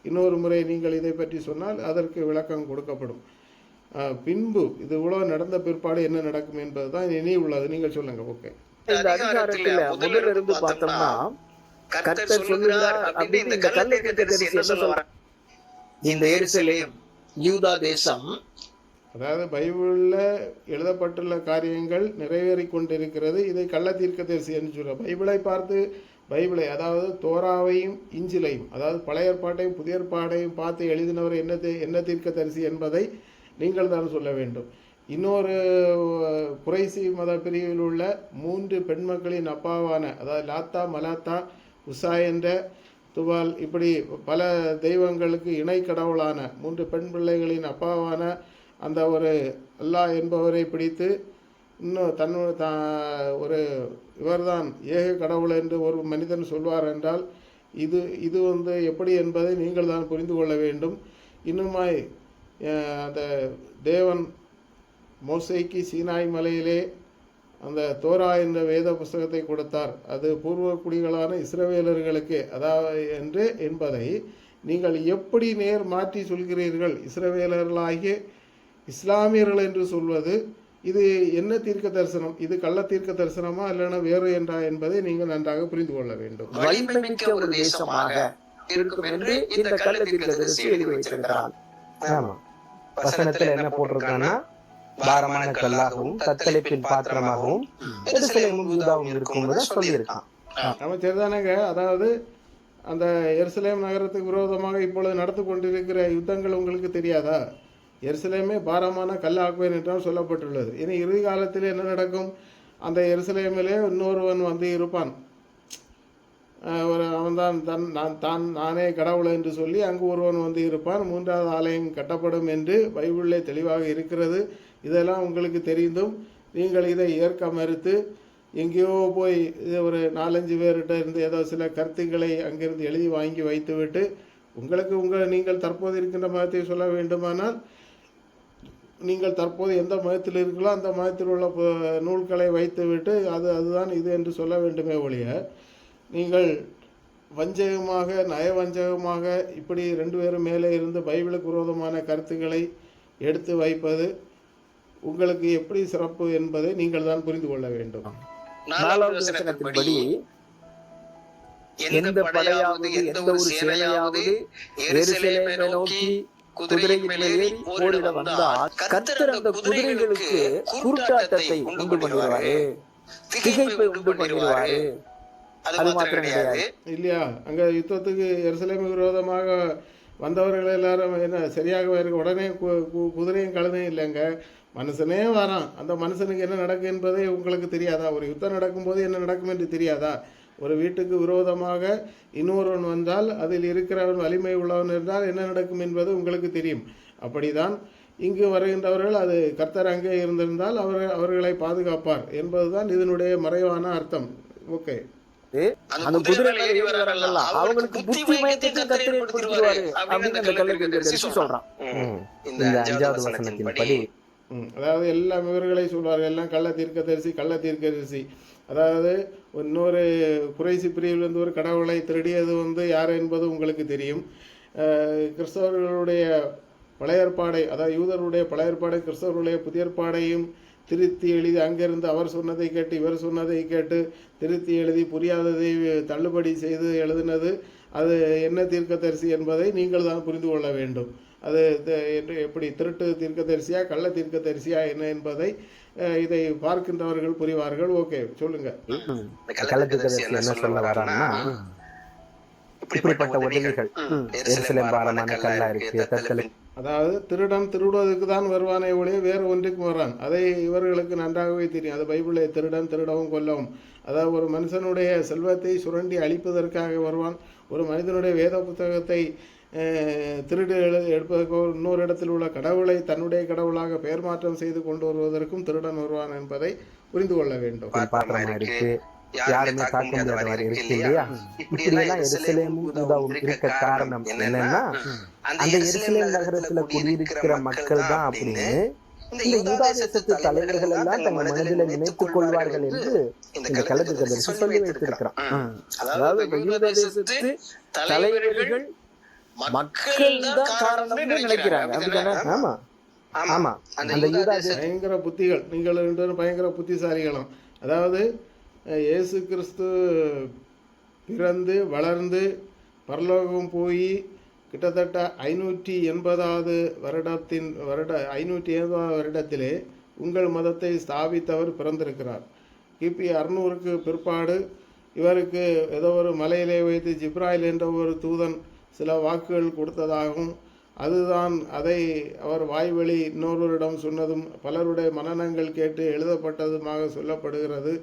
இன்னொரு முறை நீங்கள் இதை பற்றி சொன்னால் அதற்கு விளக்கம் கொடுக்கப்படும். பின்பு இது இவ்வளவு நடந்த பிற்பாடு என்ன நடக்கும் என்பது தான் இனி உள்ளது. நீங்கள் சொல்லுங்க. ஓகே. இந்த அதிகாரத்துல முதல்ல இருந்து பார்த்தோம்னா கர்த்தர் சொல்லுகிறார் அப்படின்னு இந்த கள்ள தீர்க்கதரிசி என்ன சொல்றார்? இந்த எருசலேம் யூதா தேசம், அதாவது பைபிளில் எழுதப்பட்டுள்ள காரியங்கள் நிறைவேறி கொண்டிருக்கிறது. இதை கள்ள தீர்க்கதரிசி என்று சொல்ற. பைபிளை பார்த்து அதாவது தோராவையும் இஞ்சிலையும், அதாவது பழைய ஏற்பாட்டையும் புதிய ஏற்பாட்டையும் பார்த்து எழுதினவர் என்ன தீர்க்கதரிசி என்பதை நீங்கள் தான் சொல்ல வேண்டும். இன்னொரு குறைசி மத பிரிவில் உள்ள 3 பெண் மக்களின் அப்பாவான, அதாவது லாத்தா, மலாத்தா, உஷா என்ற துபால், இப்படி பல தெய்வங்களுக்கு இணை கடவுளான 3 பெண் பிள்ளைகளின் அப்பாவான அந்த ஒரு அல்லாஹ் என்பவரை பிடித்து இன்னும் ஒரு இவர்தான் ஏக கடவுள் என்று ஒரு மனிதன் சொல்வார் என்றால் இது எப்படி என்பதை நீங்கள் தான் புரிந்து கொள்ள வேண்டும். இன்னுமாய் அந்த தேவன் மோசேக்கு சீனாய் மலையிலே அந்த தோரா என்ற வேத புஸ்தகத்தை கொடுத்தார். அது பூர்வ குடிகளான இஸ்ரவேலர்களுக்கு அதாவது என்பதை நீங்கள் எப்படி மாற்றி சொல்கிறீர்கள்? இஸ்ரவேலர்களாகிய இஸ்லாமியர்கள் என்று சொல்வது இது என்ன தீர்க்க தரிசனம்? இது கள்ள தீர்க்க தரிசனமா இல்லைன்னா வேறு என்றா என்பதை நீங்கள் நன்றாக புரிந்து கொள்ள வேண்டும். வலிமைமிக்க ஒரு தேசமாக இருக்கும் என்று இந்த கள்ள தீர்க்கதரிசி எழுதி வைத்திருக்கிறார். வசனத்துல என்ன போட்டிருக்கான்னா, பாரமான கல்லாகவும் தத்தளிப்பின் பாத்திரமாகவும் எருசலேமும் யூதாவும் இருக்கும் சொல்லியிருக்கான். நம்ம சரிதானங்க. அதாவது அந்த எருசலேம் நகரத்துக்கு விரோதமாக இப்பொழுது நடந்து கொண்டிருக்கிற யுத்தங்கள் உங்களுக்கு தெரியாதா? எருசலேமே பாரமான கல்லாக்குவேன் என்றால் சொல்லப்பட்டுள்ளது. இனி இறுதி காலத்தில் என்ன நடக்கும்? அந்த எருசலேமிலே இன்னொருவன் வந்து இருப்பான். அவன்தான் நானே கடவுள் என்று சொல்லி அங்கு ஒருவன் வந்து இருப்பான். 3வது ஆலயம் கட்டப்படும் என்று பைபிளிலே தெளிவாக இருக்கிறது. இதெல்லாம் உங்களுக்கு தெரிந்தும் நீங்கள் இதை ஏற்க மறுத்து எங்கேயோ போய் இது ஒரு 4-5 பேர்கிட்ட இருந்து ஏதோ சில கருத்துக்களை அங்கிருந்து எழுதி வாங்கி வைத்துவிட்டு உங்களுக்கு நீங்கள் தற்போது இருக்கின்ற மதத்தை சொல்ல வேண்டுமானால் நீங்கள் தற்போது எந்த மதத்தில் இருக்கீங்களோ அந்த மதத்தில் உள்ள நூல்களை வைத்துவிட்டு அதுதான் இது என்று சொல்ல வேண்டுமே ஒழிய நீங்கள் வஞ்சகமாக நயவஞ்சகமாக இப்படி 2 பேரும் மேலே இருந்து பைபிளுக்கு விரோதமான கருத்துக்களை எடுத்து வைப்பது உங்களுக்கு எப்படி சிறப்பு என்பதை நீங்கள் தான் புரிந்து கொள்ள வேண்டும். 4வது வசனத்தின்படி எந்த படையாவது எந்த ஒரு சேனையாவது எருசலேமை நோக்கி குதிரையின் மேல் ஏறி போரிட வந்தால் கர்த்தர் அந்த குதிரைகளுக்கு குருட்டாட்டத்தை உண்டு பண்ணிடுவாரு, திகைப்பை உண்டு பண்ணிடுவாரு. அது மாத்திரம் கிடையாது இல்லையா? அங்க யுத்தத்துக்கு எருசலேமுக்கு விரோதமாக வந்தவர்கள் எல்லாரும் என்ன சரியாக இருக்கு, உடனே குதிரையும் கழுதையும் இல்லைங்க, மனுஷனே வரான். அந்த மனுஷனுக்கு என்ன நடக்கும் என்பதை உங்களுக்கு தெரியாதா? ஒரு யுத்தம் நடக்கும்போது என்ன நடக்கும் என்று தெரியாதா? ஒரு வீட்டுக்கு விரோதமாக இன்னொருவன் வந்தால் அதில் இருக்கிறவன் வலிமை உள்ளவன் என்றால் என்ன நடக்கும் என்பது உங்களுக்கு தெரியும். அப்படிதான் இங்கு வருகின்றவர்கள் அது கர்த்தர் அங்கே இருந்திருந்தால் அவர்களை பாதுகாப்பார் என்பதுதான் இதனுடைய மறைவான அர்த்தம். ஓகே, அந்த குதிரையில ஏறி வர்றாங்கல்ல அவங்களுக்கு புத்தி மயக்கத்தை கர்த்தர் ஏற்படுத்துவாரு அப்படின்னு அந்த கள்ளத்தீர்க்கதரிசி சொல்றான். இந்த 5வது வசனத்தின்படி அதாவது எல்லாம் இவர்களை சொல்வார்கள், எல்லாம் கள்ள தீர்க்கதரிசி. அதாவது இன்னொரு குறைசி பிரிவிலிருந்து ஒரு கடவுளை திருடியது யார் என்பது உங்களுக்கு தெரியும். கிறிஸ்தவர்களுடைய பழைய ஏற்பாடை, அதாவது யூதர்களுடைய பழைய ஏற்பாடை கிறிஸ்தவர்களுடைய புதிய ஏற்பாடையும் திருத்தி எழுதி அங்கிருந்து அவர் சொன்னதை கேட்டு இவர் சொன்னதை கேட்டு திருத்தி எழுதி புரியாததை தள்ளுபடி செய்து எழுதினது அது என்ன தீர்க்கதரிசி என்பதை நீங்கள் தான் புரிந்து கொள்ள வேண்டும். அது எப்படி திருட்டு தீர்க்கதரிசியா கள்ள தீர்க்கதரிசியா என்ன என்பதை இதை பார்க்கின்றவர்கள் புரிவார்கள். ஓகே, சொல்லுங்க. கள்ளத்தீர்க்கதரிசி என்ன சொல்ல வரான்னா, இப்படிப்பட்ட உதவிகள் எருசலேம் பாரமான கல்லா இருக்கு. அதாவது திருடன் திருடுவதற்கு தான் வருவானே ஒழிய வேறு ஒன்றுக்கு வரான். அதை இவர்களுக்கு நன்றாகவே தெரியும். அது பைபிளை திருடவும் கொல்லவும், அதாவது ஒரு மனுஷனுடைய செல்வத்தை சுரண்டி அழிப்பதற்காக வருவான். ஒரு மனிதனுடைய வேத புத்தகத்தை திருடு எடுப்பதற்கு இன்னொரு இடத்தில் உள்ள கடவுளை தன்னுடைய கடவுளாக பெயர் மாற்றம் செய்து கொண்டு வருவதற்கும் திருடன் வருவான் என்பதை புரிந்து கொள்ள வேண்டும். யாருமே தாக்க முடியாதவர் இருக்கு இல்லையா? இப்படி எல்லாம் எருசலேமும் யூதாவும் இருக்க காரணம் என்னன்னா, அந்த எருசலேம் நகரத்துல குடியிருக்கிற மக்கள் தான் அப்படின்னு இந்த யூதா தேசத்து தலைவர்கள் எல்லாம் தங்கள் மனதில் நினைத்துக் கொள்வார்கள் என்று இந்த கள்ளத்தீர்க்கதரிசி சொல்லி வைத்திருக்கிறான். அதாவது யூதா தேசத்து தலைவர்கள் மக்கள் தான் காரணம்னு நினைக்கிறாங்க. அப்படிதானே? ஆமா ஆமா, அந்த யூதா பயங்கர புத்திகள், நீங்கள் 2 பேரும் பயங்கர புத்திசாலிகளும். அதாவது இயேசு கிறிஸ்து பிறந்து வளர்ந்து பரலோகம் போய் கிட்டத்தட்ட 580வது வருடத்திலே உங்கள் மதத்தை ஸ்தாபித்தவர் பிறந்திருக்கிறார். கிபி 600க்கு பிற்பாடு இவருக்கு ஏதோ ஒரு மலையிலே வைத்து ஜிப்ராயில் என்ற ஒரு தூதன் சில வாக்குகள் கொடுத்ததாகவும், அதுதான் அதை அவர் வாய்வழி இன்னொருவரிடம் சொன்னதும் பலருடைய மனநங்கள் கேட்டு எழுதப்பட்டதுமாக சொல்லப்படுகிறது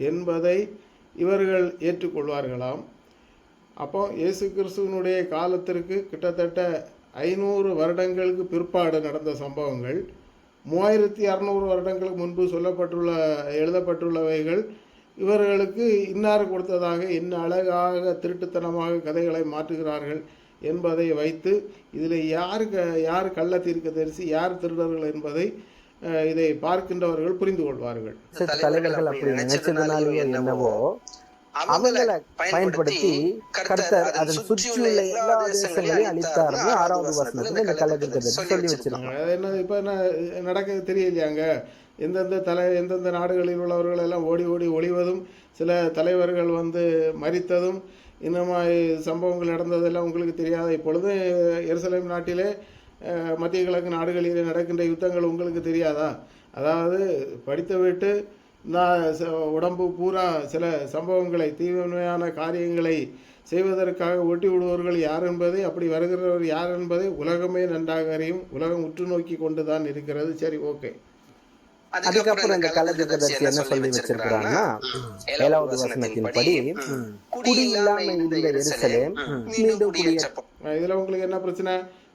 என்பதை இவர்கள் ஏற்றுக்கொள்வார்களாம். அப்போ இயேசு கிறிஸ்துவனுடைய காலத்திற்கு கிட்டத்தட்ட 500 வருடங்களுக்கு பிற்பாடு நடந்த சம்பவங்கள் 3600 வருடங்களுக்கு முன்பு எழுதப்பட்டுள்ளவைகள் இவர்களுக்கு இன்னார் கொடுத்ததாக என்ன அழகாக திருட்டுத்தனமாக கதைகளை மாற்றுகிறார்கள் என்பதை வைத்து இதில் யார் கள்ள தீர்க்கதரிசி யார் திருடர்கள் என்பதை இதை பார்க்கின்றவர்கள் புரிந்து கொள்வார்கள். தலைவர்கள் அப்படி நினைச்சதுனாலே என்னவோ அவங்களை பயன்படுத்தி கர்த்தர் அதன் சுற்றியுள்ள எல்லா தேசங்களையும் அழித்தார்னு 6வது வசனத்துல இந்த கள்ளத்தீர்க்கதரிசி சொல்லி வச்சிருக்காங்க. என்ன இப்ப என்ன நடக்க தெரியலையாங்க? எந்தெந்த நாடுகளில் உள்ளவர்கள் எல்லாம் ஓடி ஒளிவதும், சில தலைவர்கள் மரித்ததும், இன்னும் சம்பவங்கள் நடந்ததெல்லாம் உங்களுக்கு தெரியாத. இப்பொழுது எருசலேம் நாட்டிலே மத்திய கிழக்கு நாடுகளிலே நடக்கின்ற யுத்தங்கள் உங்களுக்கு தெரியாதா? அதாவது படித்து விட்டு நான் உடம்பு பூரா சில சம்பவங்களை தீவிரமான காரியங்களை செய்வதற்காக ஒட்டி விடுவர்கள் யார் என்பதை, அப்படி வருகிறவர் யார் என்பதை உலகமே நன்றாக அறியும். உலகம் உற்று நோக்கி கொண்டு தான் இருக்கிறது. சரி, ஓகே. அதுக்கப்புறம் இந்த கள்ளத்தீர்க்கதரிசி என்ன சொல்லி வச்சிருக்கிறாங்கன்னா, 7வது வசனத்தின்படி குடி இல்லாமல் இருந்த எருசலேம் மீண்டும் குடியேற்றம். இதுல உங்களுக்கு என்ன பிரச்சனை?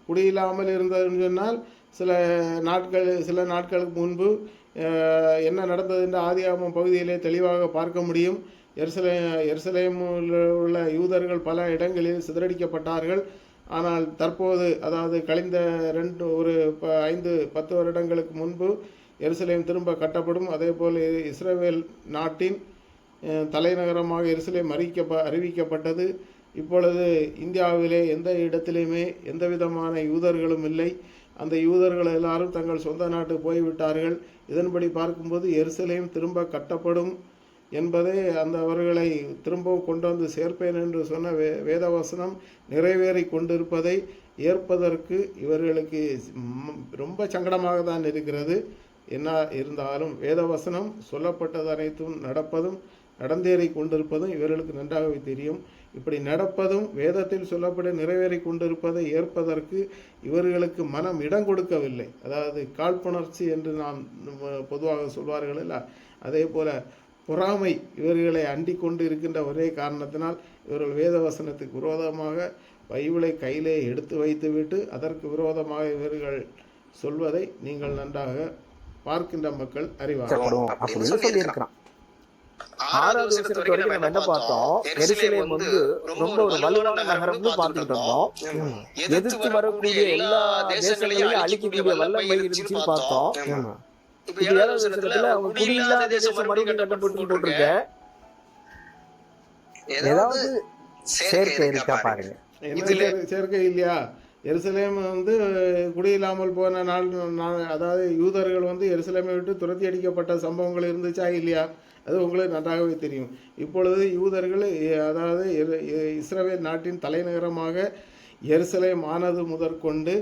குடி இல்லாமல் இருந்ததுன்னு சொன்னால் சில நாட்களுக்கு முன்பு என்ன நடந்தது? என்ன நடந்தது என்று ஆதியாகமம் பகுதியிலே தெளிவாக பார்க்க முடியும். எருசலேமில் உள்ள யூதர்கள் பல இடங்களில் சிதறடிக்கப்பட்டார்கள். ஆனால் தற்போது, அதாவது கழிந்த 5-10 வருடங்களுக்கு முன்பு எருசலேம் திரும்ப கட்டப்படும். அதேபோல் இஸ்ரவேல் நாட்டின் தலைநகரமாக எருசலேம் அறிவிக்கப்பட்டது. இப்பொழுது இந்தியாவிலே எந்த இடத்திலுமே எந்த விதமான யூதர்களும் இல்லை. அந்த யூதர்கள் எல்லாரும் தங்கள் சொந்த நாட்டு போய்விட்டார்கள். இதன்படி பார்க்கும்போது எருசலேம் திரும்ப கட்டப்படும் என்பதே அவர்களை திரும்பவும் கொண்டு வந்து சேர்ப்பேன் என்று சொன்ன வேதவசனம் நிறைவேறி கொண்டிருப்பதை ஏற்பதற்கு இவர்களுக்கு ரொம்ப சங்கடமாக தான் இருக்கிறது. என்ன இருந்தாலும் வேதவசனம் சொல்லப்பட்டது அனைத்தும் நடந்தேறி கொண்டிருப்பதும் இவர்களுக்கு நன்றாகவே தெரியும். இப்படி நடப்பதும் வேதத்தில் சொல்லப்பட நிறைவேறி கொண்டிருப்பதை ஏற்பதற்கு இவர்களுக்கு மனம் இடம் கொடுக்கவில்லை. அதாவது காழ்ப்புணர்ச்சி என்று நாம் பொதுவாக சொல்வார்கள் அல்ல, அதே போல பொறாமை இவர்களை அண்டி கொண்டு இருக்கின்ற ஒரே காரணத்தினால் இவர்கள் வேதவசனத்துக்கு விரோதமாக பைபிளை கையிலே எடுத்து வைத்துவிட்டு அதற்கு விரோதமாக இவர்கள் சொல்வதை நீங்கள் நன்றாக பார்க்கின்ற மக்கள் அறிவார்கள் அப்படின்னு சொல்லியிருக்கிறான். 6வது வசனத்து வரைக்கும் நம்ம என்ன பார்த்தோம்? எருசலேம் ரொம்ப ஒரு வலுவான நகரம்னு பார்த்துட்டு இருந்தோம். எதிர்த்து வரக்கூடிய எல்லா தேசங்களையும் அழிக்கக்கூடிய வல்லமை இருந்துச்சுன்னு பார்த்தோம். இப்ப 7வது வசனத்துல அவங்க குடியில்லாத தேசம் மறுபடியும் கட்டப்பட்டு போட்டிருக்க ஏதாவது சேர்க்கை இருக்கா பாருங்க. என்ன சேர்க்கை இல்லையா? எருசலேம் குடியில்லாமல் போன நாள், அதாவது யூதர்கள் எருசலேமை விட்டு துரத்தி அடிக்கப்பட்ட சம்பவங்கள் இருந்துச்சா இல்லையா? அது உங்களுக்கு நன்றாகவே தெரியும். இப்பொழுது யூதர்கள், அதாவது இஸ்ரவேல் நாட்டின் தலைநகரமாக எருசலேம் ஆனது முதற்கொண்டு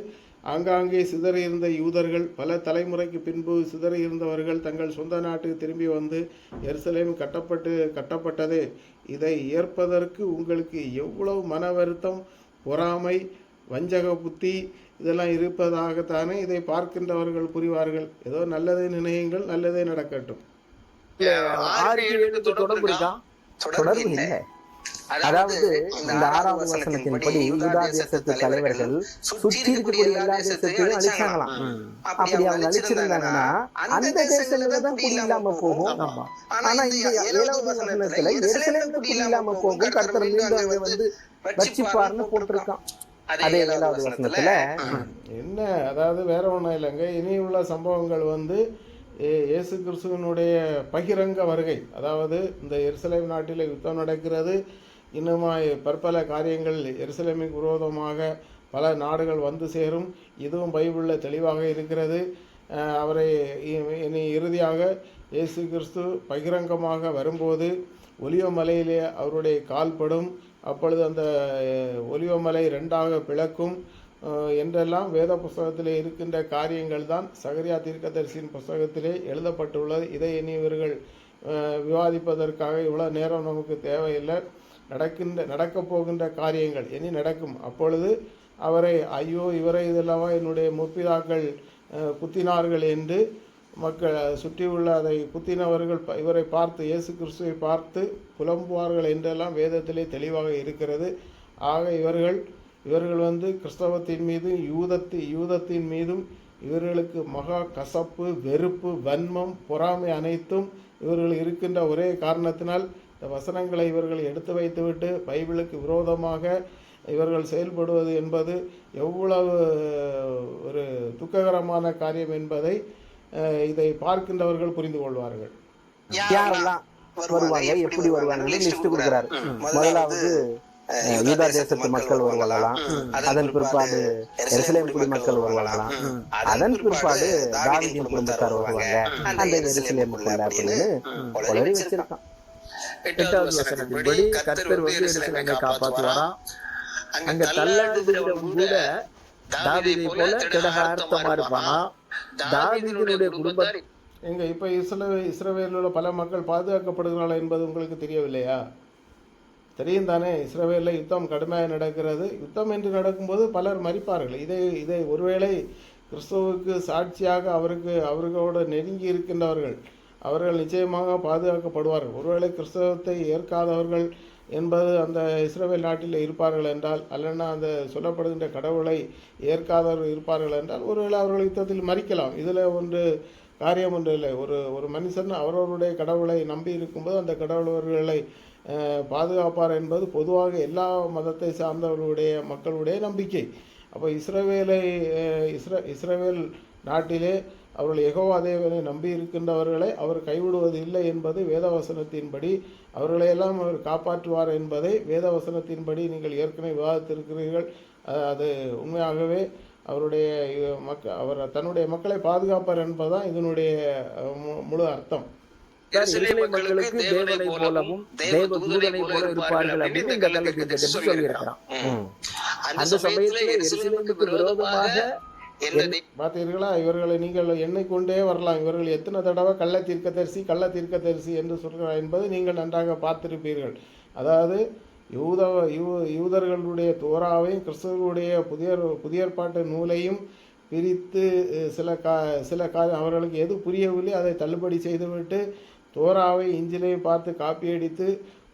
ஆங்காங்கே சிதறியிருந்த யூதர்கள், பல தலைமுறைக்கு பின்பு சிதறியிருந்தவர்கள் தங்கள் சொந்த நாட்டுக்கு திரும்பி வந்து எருசலேம் கட்டப்பட்டதே, இதை ஏற்பதற்கு உங்களுக்கு எவ்வளவு மன வருத்தம், பொறாமை, வஞ்சக புத்தி இதெல்லாம் இருப்பதாகத்தானே இதை பார்க்கின்றவர்கள் புரிவார்கள். ஏதோ நல்லதை நினையுங்கள், நல்லதே நடக்கட்டும். தொடர்பு இருக்கா? தொடர்பு இல்லை. அதாவது இந்த 6வது வசனத்தின்படி யூதா தேசத்து தலைவர்கள் சுற்றி இருக்கக்கூடிய எல்லா தேசத்தையும் அழிச்சாங்களாம். அப்படி அவங்க அழிச்சிருந்தாங்கன்னா அந்த தேசத்துல தான் குடி இல்லாம போகும். ஆனா இந்த 7வது வசனத்துல எருசலேம்ல குடி இல்லாம போகும், கர்த்தர் மீண்டும் வச்சிப்பார்னு போட்டிருக்கான். அதே 7வது வசனத்துல என்ன, அதாவது வேற ஒன்றும் இல்லைங்க. இனி உள்ள சம்பவங்கள் இயேசு கிறிஸ்துவனுடைய பகிரங்க வருகை, அதாவது இந்த எருசலேம் நாட்டில் யுத்தம் நடக்கிறது. இன்னுமாய் பற்பல காரியங்கள் எருசலேமுக்கு விரோதமாக பல நாடுகள் வந்து சேரும். இதுவும் பைபிளில் தெளிவாக இருக்கிறது. அவரை இனி இறுதியாக இயேசு கிறிஸ்து பகிரங்கமாக வரும்போது ஒலிவமலையிலே அவருடைய கால்படும். அப்பொழுது அந்த ஒலிவமலை 2ஆக பிளக்கும் என்றெல்லாம் வேத புஸ்தகத்திலே இருக்கின்ற காரியங்கள் தான் சகரியா தீர்க்கதரிசியின் புஸ்தகத்திலே எழுதப்பட்டுள்ளது. இதை இனி இவர்கள் விவாதிப்பதற்காக இவ்வளோ நேரம் நமக்கு தேவையில்லை. நடக்கப் போகின்ற காரியங்கள் இனி நடக்கும். அப்பொழுது அவரை, ஐயோ இவரை இதெல்லாமா என்னுடைய முற்பிதாக்கள் குத்தினார்கள் என்று மக்கள் சுற்றியுள்ள அதை குத்தினவர்கள் இவரை பார்த்து, இயேசு கிறிஸ்துவை பார்த்து புலம்புவார்கள் என்றெல்லாம் வேதத்திலே தெளிவாக இருக்கிறது. ஆக இவர்கள் கிறிஸ்தவத்தின் மீதும் யூதத்தின் மீதும் இவர்களுக்கு மகா கசப்பு, வெறுப்பு, வன்மம், பொறாமை அனைத்தும் இவர்கள் இருக்கின்ற ஒரே காரணத்தினால் இந்த வசனங்களை இவர்கள் எடுத்து வைத்துவிட்டு பைபிளுக்கு விரோதமாக இவர்கள் செயல்படுவது என்பது எவ்வளவு ஒரு துக்ககரமான காரியம் என்பதை இதை பார்க்கின்றவர்கள் புரிந்து கொள்வார்கள். யாரெல்லாம் வருவாங்க, எப்படி வருவாங்க லிஸ்ட் கொடுக்கிறாரு. முதலாவது யூதா தேசத்து மக்கள் வருவாங்களாம், அதன் பிற்பாடு எருசலேம் குடிமக்கள் வருவாங்களாம், அதன் பிற்பாடு தாவீதின் குடும்பத்தார் வருவாங்க அந்த எருசலேமுக்குள்ள அப்படின்னு உளறி வச்சிருக்கான். 8வது வசனத்தின்படி கர்த்தர் எருசலேமை காப்பாற்றுவாராம். அங்க தள்ளாடுகிறவன் கூட தாவீதை போல திடகார்த்தமா இருப்பானா. தாவீதினுடைய குடும்பத்தை எங்க இப்ப இஸ்ரவேலில் உள்ள பல மக்கள் பாதுகாக்கப்படுகிறார்கள் என்பது உங்களுக்கு தெரியவில்லையா? தெரியும் தானே. இஸ்ரவேலில் யுத்தம் கடுமையாக நடக்கிறது. யுத்தம் என்று நடக்கும்போது பலர் மரிப்பார்கள். இதை ஒருவேளை கிறிஸ்துவுக்கு சாட்சியாக அவர்களோடு நெருங்கி இருக்கின்றவர்கள் அவர்கள் நிச்சயமாக பாதுகாக்கப்படுவார்கள். ஒருவேளை கிறிஸ்தவத்தை ஏற்காதவர்கள் என்பது அந்த இஸ்ரவேல் நாட்டில் இருப்பார்கள் என்றால், அல்லனா அந்த சொல்லப்படுகின்ற கடவுளை ஏற்காதவர்கள் இருப்பார்கள் என்றால் ஒருவேளை அவர்கள் யுத்தத்தில் மறிக்கலாம். இதில் ஒன்று காரியம் ஒன்று இல்லை. ஒரு ஒரு மனுஷன் அவரவருடைய கடவுளை நம்பி இருக்கும்போது அந்த கடவுளர்களை பாதுகாப்பார் என்பது பொதுவாக எல்லா மதத்தை சார்ந்தவர்களுடைய மக்களுடைய நம்பிக்கை. அப்போ இஸ்ரவேல் நாட்டிலே அவர்கள் யெகோவா தேவனை நம்பி இருக்கின்றவர்களை அவர் கைவிடுவது இல்லை என்பது வேதவசனத்தின்படி, அவர்களையெல்லாம் அவர் காப்பாற்றுவார் என்பதை வேதவசனத்தின்படி நீங்கள் ஏற்கனவே விவாதித்திருக்கிறீர்கள். அது உண்மையாகவே அவருடைய அவர் தன்னுடைய மக்களை பாதுகாப்பார் என்பதுதான் இதனுடைய முழு அர்த்தம். இஸ்ரவேல் மக்களுக்கு தேவனை போலவும் தேவதூதனை போல இருப்பார்கள் அப்படின்னு இந்த கல்லத்திற்கு சொல்லியிருக்கிறான். அந்த சமயத்தில் எருசலேமுக்கு விரோதமாக பார்த்தீர்களா, இவர்களை நீங்கள் எண்ணிக்கொண்டே வரலாம். இவர்கள் எத்தனை தடவை கள்ள தீர்க்கதரிசி என்று சொல்கிறார் என்பது நீங்கள் நன்றாக பார்த்திருப்பீர்கள். அதாவது யூதர்களுடைய தோராவையும் கிறிஸ்தவர்களுடைய புதிய ஏற்பாட்டு நூலையும் பிரித்து சில அவர்களுக்கு எது புரியவில்லை அதை தள்ளுபடி செய்துவிட்டு தோராவை இஞ்சிலை பார்த்து காப்பியடித்து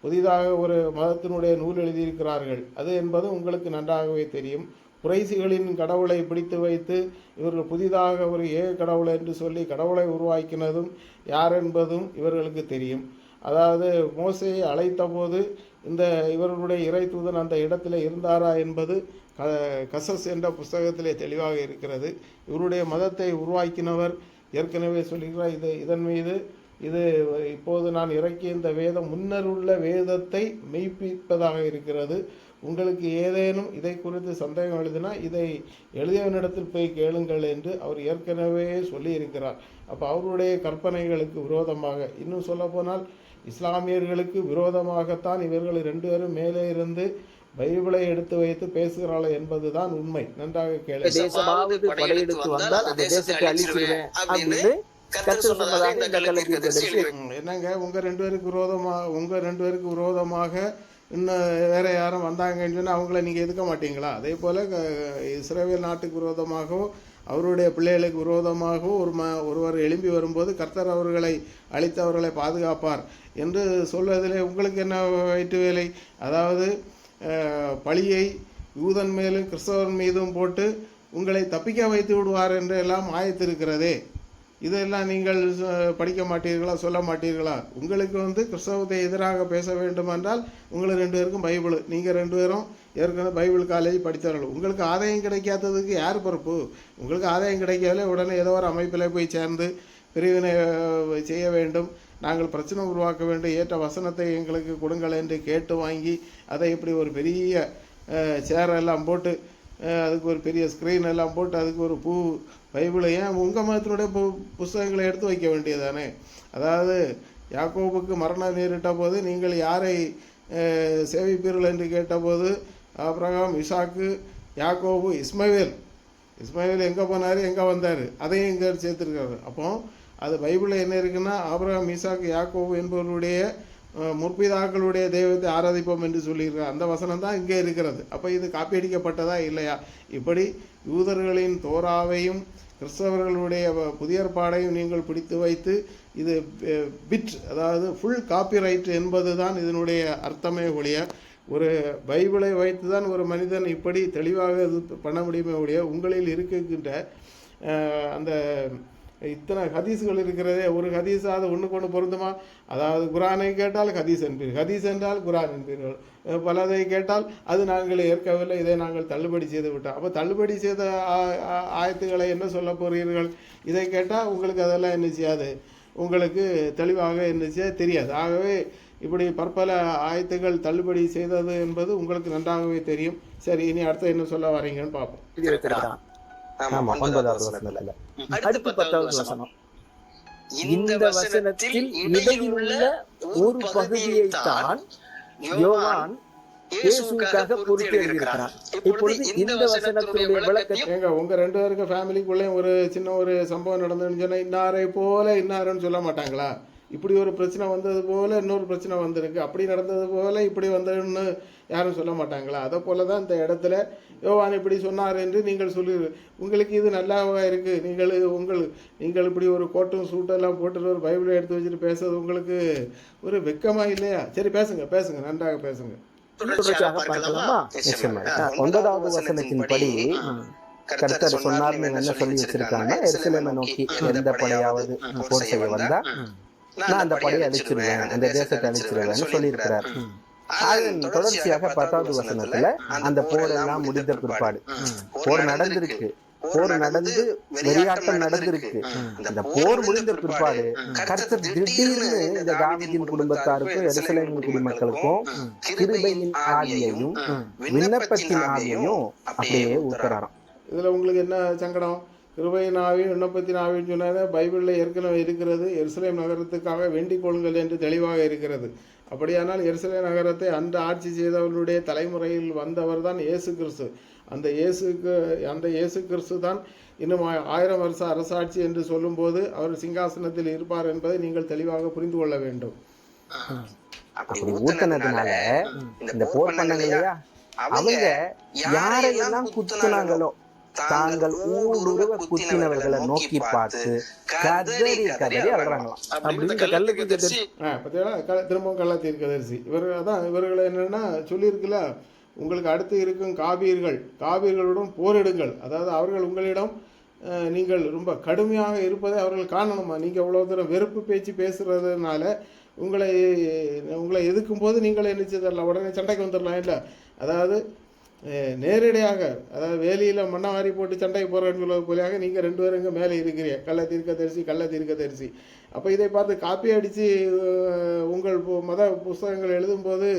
புதிதாக ஒரு மதத்தினுடைய நூல் எழுதியிருக்கிறார்கள். அது என்பது உங்களுக்கு நன்றாகவே தெரியும். குறைசிகளின் கடவுளை பிடித்து வைத்து இவர்கள் புதிதாக ஒரு கடவுள் என்று சொல்லி கடவுளை உருவாக்கினதும் யார் என்பதும் இவர்களுக்கு தெரியும். அதாவது மோசேயை அழைத்த போது இவர்களுடைய இறை தூதன் அந்த இடத்துல இருந்தாரா என்பது கசஸ் என்ற புஸ்தகத்திலே தெளிவாக இருக்கிறது. இவருடைய மதத்தை உருவாக்கினவர் ஏற்கனவே சொல்கிறார். இதன் மீது இப்போது நான் இறக்கிய இந்த வேதம் முன்னருள்ள வேதத்தை மெய்ப்பிப்பதாக இருக்கிறது. உங்களுக்கு ஏதேனும் இதை குறித்து சந்தேகம் எழுதினா இதை எழுதியவனிடத்தில் போய் கேளுங்கள் என்று அவர் ஏற்கனவே சொல்லி இருக்கிறார். அப்போ அவருடைய கற்பனைகளுக்கு விரோதமாக, இன்னும் சொல்லப்போனால் இஸ்லாமியர்களுக்கு விரோதமாகத்தான் இவர்கள் 2 பேரும் மேலே இருந்து பைபிளை எடுத்து வைத்து பேசுகிறார்கள் என்பதுதான் உண்மை. நன்றாக கேளு. என்னங்க உங்க 2 பேருக்கு விரோதமாக இன்னும் வேற யாரும் வந்தாங்கன்னு சொன்னால் அவங்கள நீங்கள் எதுக்க மாட்டீங்களா? அதே போல் இஸ்ரவேல் நாட்டுக்கு விரோதமாகவோ அவருடைய பிள்ளைகளுக்கு விரோதமாகவோ ஒருவர் எழும்பி வரும்போது கர்த்தர் அவர்களை அழித்தவர்களை பாதுகாப்பார் என்று சொல்வதிலே உங்களுக்கு என்ன வயிற்று வேலை? அதாவது பழியை யூதன் மேலும் கிறிஸ்தவன் மீதும் போட்டு உங்களை தப்பிக்க வைத்து விடுவார் என்று எல்லாம் ஆயத்திருக்கிறதே. இதெல்லாம் நீங்கள் படிக்க மாட்டீர்களா, சொல்ல மாட்டீர்களா? உங்களுக்கு கிறிஸ்தவத்தை எதிராக பேச வேண்டும் என்றால் உங்களுக்கு 2 பேருக்கும் பைபிள், நீங்கள் 2 பேரும் ஏற்கனவே பைபிள் காலேஜ் படித்தவர்கள். உங்களுக்கு ஆதாயம் கிடைக்காததுக்கு யார் பொறுப்பு? உங்களுக்கு ஆதாயம் கிடைக்கல உடனே ஏதோ ஒரு அமைப்பில் போய் சேர்ந்து பிரிவினை செய்ய வேண்டும், நாங்கள் பிரச்சனை உருவாக்க வேண்டும், ஏற்ற வசனத்தை எங்களுக்கு கொடுங்கள் என்று கேட்டு வாங்கி அதை இப்படி ஒரு பெரிய சேரெல்லாம் போட்டு அதுக்கு ஒரு பெரிய ஸ்க்ரீன் எல்லாம் போட்டு அதுக்கு ஒரு பூ பைபிளை ஏன் உங்கள் மதத்தினுடைய புஸ்தகங்களை எடுத்து வைக்க வேண்டியதானே? அதாவது யாக்கோபுக்கு மரணம் நேரிட்ட போது நீங்கள் யாரை சேவிப்பீர்கள் என்று கேட்டபோது ஆபிரகாம், இசாக்கு, யாக்கோபு, இஸ்மாவேல் எங்கே போனார், எங்கே வந்தார், அதையும் இங்கே சேர்த்துருக்காரு. அப்போ அது பைபிளில் என்ன இருக்குன்னா ஆபிரகாம், ஈசாக்கு, யாக்கோபு என்பவர்களுடைய முற்பிதாக்களுடைய தெய்வத்தை ஆராதிப்போம் என்று சொல்லியிருக்கார். அந்த வசனம் தான் இங்கே இருக்கிறது. அப்போ இது காப்பியடிக்கப்பட்டதா இல்லையா? இப்படி யூதர்களின் தோராவையும் கிறிஸ்தவர்களுடைய புதிய ஏற்பாடையும் நீங்கள் பிடித்து வைத்து இது பிட், அதாவது ஃபுல் காப்பிரைட் என்பது தான் இதனுடைய அர்த்தமே ஒழிய, ஒரு பைபிளை வைத்து தான் ஒரு மனிதன் இப்படி தெளிவாக இது பண்ண முடியுமே ஒழிய, உங்களில் இருக்கின்ற அந்த இத்தனை ஹதீஸ்கள் இருக்கிறதே, ஒரு ஹதீஸ் அது ஒன்றுக்கு ஒன்று பொருந்துமா? அதாவது குரானை கேட்டால் ஹதீஸ் என்பீர்கள், ஹதீஸ் என்றால் குரான் என்பீர்கள், பலதை கேட்டால் அது நாங்கள் ஏற்கவில்லை, இதை நாங்கள் தள்ளுபடி செய்து விட்டோம். அப்போ தள்ளுபடி செய்த ஆயத்துக்களை என்ன சொல்ல போகிறீர்கள்? இதை கேட்டால் உங்களுக்கு அதெல்லாம் என்ன செய்யாது, உங்களுக்கு தெளிவாக என்ன செய்ய தெரியாது. ஆகவே இப்படி பற்பல ஆயத்துகள் தள்ளுபடி செய்தது என்பது உங்களுக்கு நன்றாகவே தெரியும். சரி, இனி அடுத்த என்ன சொல்ல வரீங்கன்னு பார்ப்போம். அடுத்து 10வது வசனம். இந்த வசனத்தில் இடையிலுள்ள ஒரு பகுதியை தான் யோவான் இயேசுவுக்காக பொறுத்து எழுதியிருக்கிறார். இப்பொழுது இந்த வசனத்துடைய விளக்கத்தை உங்க 2 பேருக்கு ஃபேமிலிக்குள்ளே ஒரு சின்ன ஒரு சம்பவம் நடந்துன்னு சொன்னா இன்னாரை போல இன்னாருன்னு சொல்ல மாட்டாங்களா? இப்படி ஒரு பிரச்சனை வந்தது போல இன்னொரு பிரச்சனை வந்திருக்கு, அப்படி நடந்தது போல இப்படி வந்ததுன்னு யாரும் சொல்ல மாட்டாங்களா? அதை போல தான் இந்த இடத்துல யோவான் இப்படி சொன்னார் என்று நீங்கள் சொல்லி, உங்களுக்கு இது நல்லாவா இருக்குது? நீங்கள் இப்படி ஒரு கோட்டும் சூட்டெல்லாம் போட்டு ஒரு பைபிளை எடுத்து வச்சுட்டு பேசுறது உங்களுக்கு ஒரு வெக்கமா இல்லையா? சரி, பேசுங்க, நன்றாக பேசுங்க. 9வது வசனத்தின்படி கர்த்தர் சொன்னார்னு என்ன சொல்லி வச்சிருக்காங்கன்னா, எருசலேமை நோக்கி எந்த படையாவது போர் செய்ய வந்தா நான் அந்த படையை அழிச்சிருவேன், அந்த தேசத்தை அழிச்சிருவேன்னு சொல்லியிருக்கிறார். அதன் தொடர்ச்சியாக 10வது வசனத்துல அந்த போரெல்லாம் முடிந்த பிற்பாடு போர் நடந்திருக்கு, போர் நடந்து வெறியாட்டம் நடந்திருக்கு. அந்த போர் முடிந்த பிற்பாடு கர்த்தர் திடீர்னு இந்த தாவீதின் குடும்பத்தாருக்கும் எருசலேமின் குடிமக்களுக்கும் கிருபையின் ஆவியையும் விண்ணப்பத்தின் ஆவியையும் அப்படியே ஊத்துறாராம். இதில் உங்களுக்கு என்ன சங்கடம்? கிருபையின் ஆவி விண்ணப்பத்தின் ஆவின்னு சொன்னாலே பைபிளில் ஏற்கனவே இருக்கிறது. எருசலேம் நகரத்துக்காக வேண்டிக் கொள்ளுங்கள் என்று தெளிவாக இருக்கிறது. அப்படியானால் எருசலேம் நகரத்தை அன்று ஆட்சி செய்தவர்களுடைய தலைமுறையில் வந்தவர் தான் இயேசு கிறிஸ்து. அந்த இயேசு கிறிஸ்து தான் இன்னும் 1000 வருஷ அரசாட்சி என்று சொல்லும்போது அவர் சிங்காசனத்தில் இருப்பார் என்பதை நீங்கள் தெளிவாக புரிந்து கொள்ள வேண்டும். அப்படி ஊத்தினதுனால இந்த போர் பண்ணாங்க இல்லையா, அவங்க யாரையெல்லாம் குத்துனாங்களோ தாங்கள் ஊடுருவ குத்தினவர்களை நோக்கி பார்த்து கதறி கதறி அழுறாங்களாம். திரும்பவும் கள்ள தீர்க்கதரிசி இவர்களை என்னன்னா சொல்லியிருக்குல்ல, உங்களுக்கு அடுத்து இருக்கும் காபீர்களுடன் போரிடுங்கள். அதாவது அவர்கள் உங்களிடம் நீங்கள் ரொம்ப கடுமையாக இருப்பதை அவர்கள் காணணுமா? நீங்கள் இவ்வளோ தூரம் வெறுப்பு பேச்சு பேசுறதுனால உங்களை எதிர்க்கும் போது நீங்கள் என்ன செய்தரலாம், உடனே சண்டைக்கு வந்துடலாம். இல்லை, அதாவது நேரடியாக, அதாவது வேலியில் மண்ணை வாரி போட்டு சண்டைக்கு போகிறேன்னு சொல்வது போலியாக நீங்கள் 2 பேரும் இங்கே மேலே இருக்கிறீங்க, கள்ள தீர்க்கதரிசி. அப்போ இதை பார்த்து காப்பி அடித்து உங்கள் மத புஸ்தகங்கள் எழுதும்போது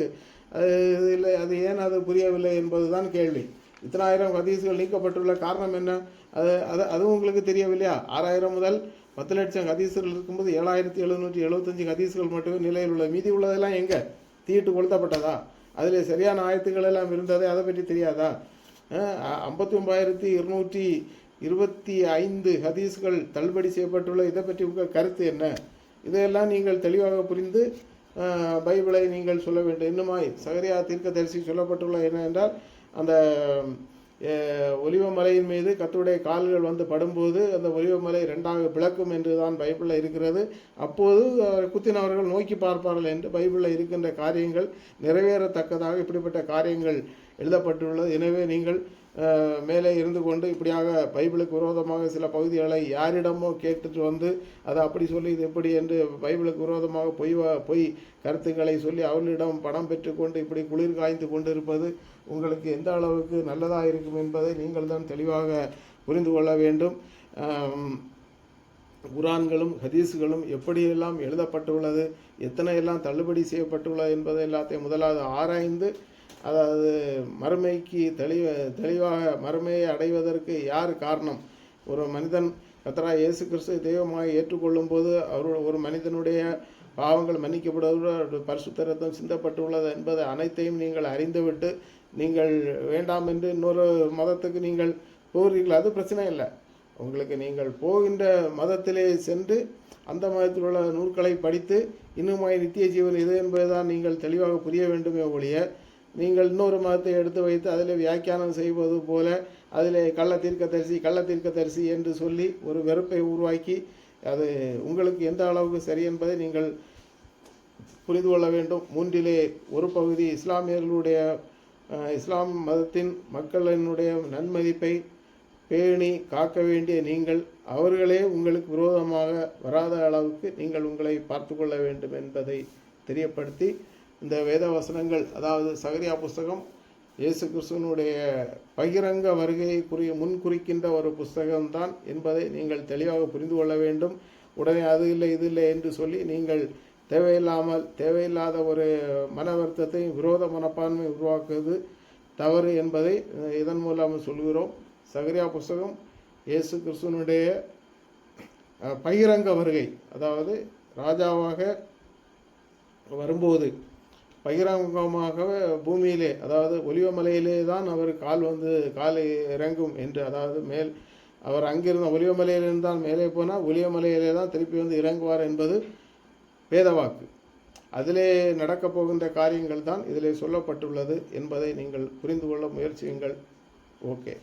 அது ஏன் அது புரியவில்லை என்பது தான் கேள்வி. 1000 ஹதீஸ்கள் நீக்கப்பட்டுள்ள காரணம் என்ன? அதுவும் உங்களுக்கு தெரியவில்லையா? 6000 முதல் 10 லட்சம் ஹதீஸ்கள் இருக்கும்போது 7775 ஹதீஸ்கள் மட்டுமே நிலையில் உள்ள, மீதி உள்ளதெல்லாம் எங்கே தீட்டு கொளுத்தப்பட்டதா? அதில் சரியான ஆயத்துக்கள் எல்லாம் இருந்தது, அதை பற்றி தெரியாதா? 59225 ஹதீஸ்கள் தள்ளுபடி செய்யப்பட்டுள்ள, இதை பற்றி உங்கள் கருத்து என்ன? இதையெல்லாம் நீங்கள் தெளிவாக புரிந்து பைபிளை நீங்கள் சொல்ல வேண்டும். இன்னுமாய் சகரியா தீர்க்கதரிசி சொல்லப்பட்டுள்ள என்ன என்றால், அந்த ஒலிவமலையின் மீது கர்த்தருடைய கால்கள் வந்து படும்போது அந்த ஒலிவமலை 2ஆக பிளக்கும் என்று தான் பைபிளில் இருக்கிறது. அப்போது குத்தினவர்கள் நோக்கி பார்ப்பார்கள் என்று பைபிளில் இருக்கின்ற காரியங்கள் நிறைவேறத்தக்கதாக இப்படிப்பட்ட காரியங்கள் எழுதப்பட்டுள்ளது. எனவே நீங்கள் மேலே இருந்து கொண்டு இப்படியாக பைபிளுக்கு விரோதமாக சில பகுதிகளை யாரிடமோ கேட்டுட்டு வந்து அதை அப்படி சொல்லி இது எப்படி என்று பைபிளுக்கு விரோதமாக பொய் கருத்துக்களை சொல்லி அவர்களிடம் பணம் பெற்றுக்கொண்டு இப்படி குளிர் காய்ந்து கொண்டு இருப்பது உங்களுக்கு எந்த அளவுக்கு நல்லதாக இருக்கும் என்பதை நீங்கள் தான் தெளிவாக புரிந்து கொள்ள வேண்டும். குரான்களும் ஹதீஸுகளும் எப்படியெல்லாம் எழுதப்பட்டுள்ளது, எத்தனையெல்லாம் தள்ளுபடி செய்யப்பட்டுள்ளது என்பதை எல்லாத்தையும் முதலாவது ஆராய்ந்து, அதாவது மறுமைக்கு தெளிவாக மறுமையை அடைவதற்கு யார் காரணம்? ஒரு மனிதன் கர்த்தராகிய இயேசு கிறிஸ்து தெய்வமாக ஏற்றுக்கொள்ளும் போது ஒரு மனிதனுடைய பாவங்கள் மன்னிக்கப்படுவது பரிசுத்த இரத்தம் சிந்தப்பட்டுள்ளது என்பதை அனைத்தையும் நீங்கள் அறிந்துவிட்டு நீங்கள் வேண்டாம் என்று இன்னொரு மதத்துக்கு நீங்கள் போகிறீர்கள், அது பிரச்சனை இல்லை. உங்களுக்கு நீங்கள் போகின்ற மதத்திலே சென்று அந்த மதத்தில் உள்ள நூல்களை படித்து இன்னுமாய் நித்திய ஜீவன் இது என்பதுதான் நீங்கள் தெளிவாக புரிய வேண்டுமே ஒழிய, நீங்கள் இன்னொரு மதத்தை எடுத்து வைத்து அதில் வியாக்கியானம் செய்வது போல அதில் கள்ள தீர்க்கதரிசி என்று சொல்லி ஒரு வெறுப்பை உருவாக்கி அது உங்களுக்கு எந்த அளவுக்கு சரி என்பதை நீங்கள் புரிந்து கொள்ள வேண்டும். 3 ஒரு பகுதி இஸ்லாமியர்களுடைய இஸ்லாம் மதத்தின் மக்களினுடைய நன்மதிப்பை பேணி காக்க வேண்டிய நீங்கள் அவர்களே உங்களுக்கு விரோதமாக வராத அளவுக்கு நீங்கள் உங்களை பார்த்து கொள்ள வேண்டும் என்பதை தெரியப்படுத்தி, இந்த வேத வசனங்கள், அதாவது சகரியா புஸ்தகம் இயேசு கிறிஸ்துவனுடைய பகிரங்க வருகையை முன்குறிக்கின்ற ஒரு புஸ்தகம்தான் என்பதை நீங்கள் தெளிவாக புரிந்து கொள்ள வேண்டும். உடனே அது இல்லை இது இல்லை என்று சொல்லி நீங்கள் தேவையில்லாத ஒரு மன வருத்தத்தையும் விரோத மனப்பான்மை உருவாக்குவது தவறு என்பதை இதன் மூலம் சொல்கிறோம். சகரியா புஸ்தகம் இயேசு கிறிஸ்துவனுடைய பகிரங்க வருகை, அதாவது ராஜாவாக வரும்போது பகிரங்கமாக பூமியிலே, அதாவது ஒலிவமலையிலே தான் அவர் கால் இறங்கும் என்று, அதாவது அவர் அங்கிருந்த ஒலிவமலையிலிருந்து தான் மேலே போனால் ஒலிவமலையிலே தான் திருப்பி வந்து இறங்குவார் என்பது வேதவாக்கு. அதிலே நடக்கப் போகின்ற காரியங்கள் தான் இதிலே சொல்லப்பட்டுள்ளது என்பதை நீங்கள் புரிந்து கொள்ள முயற்சியுங்கள். ஓகே.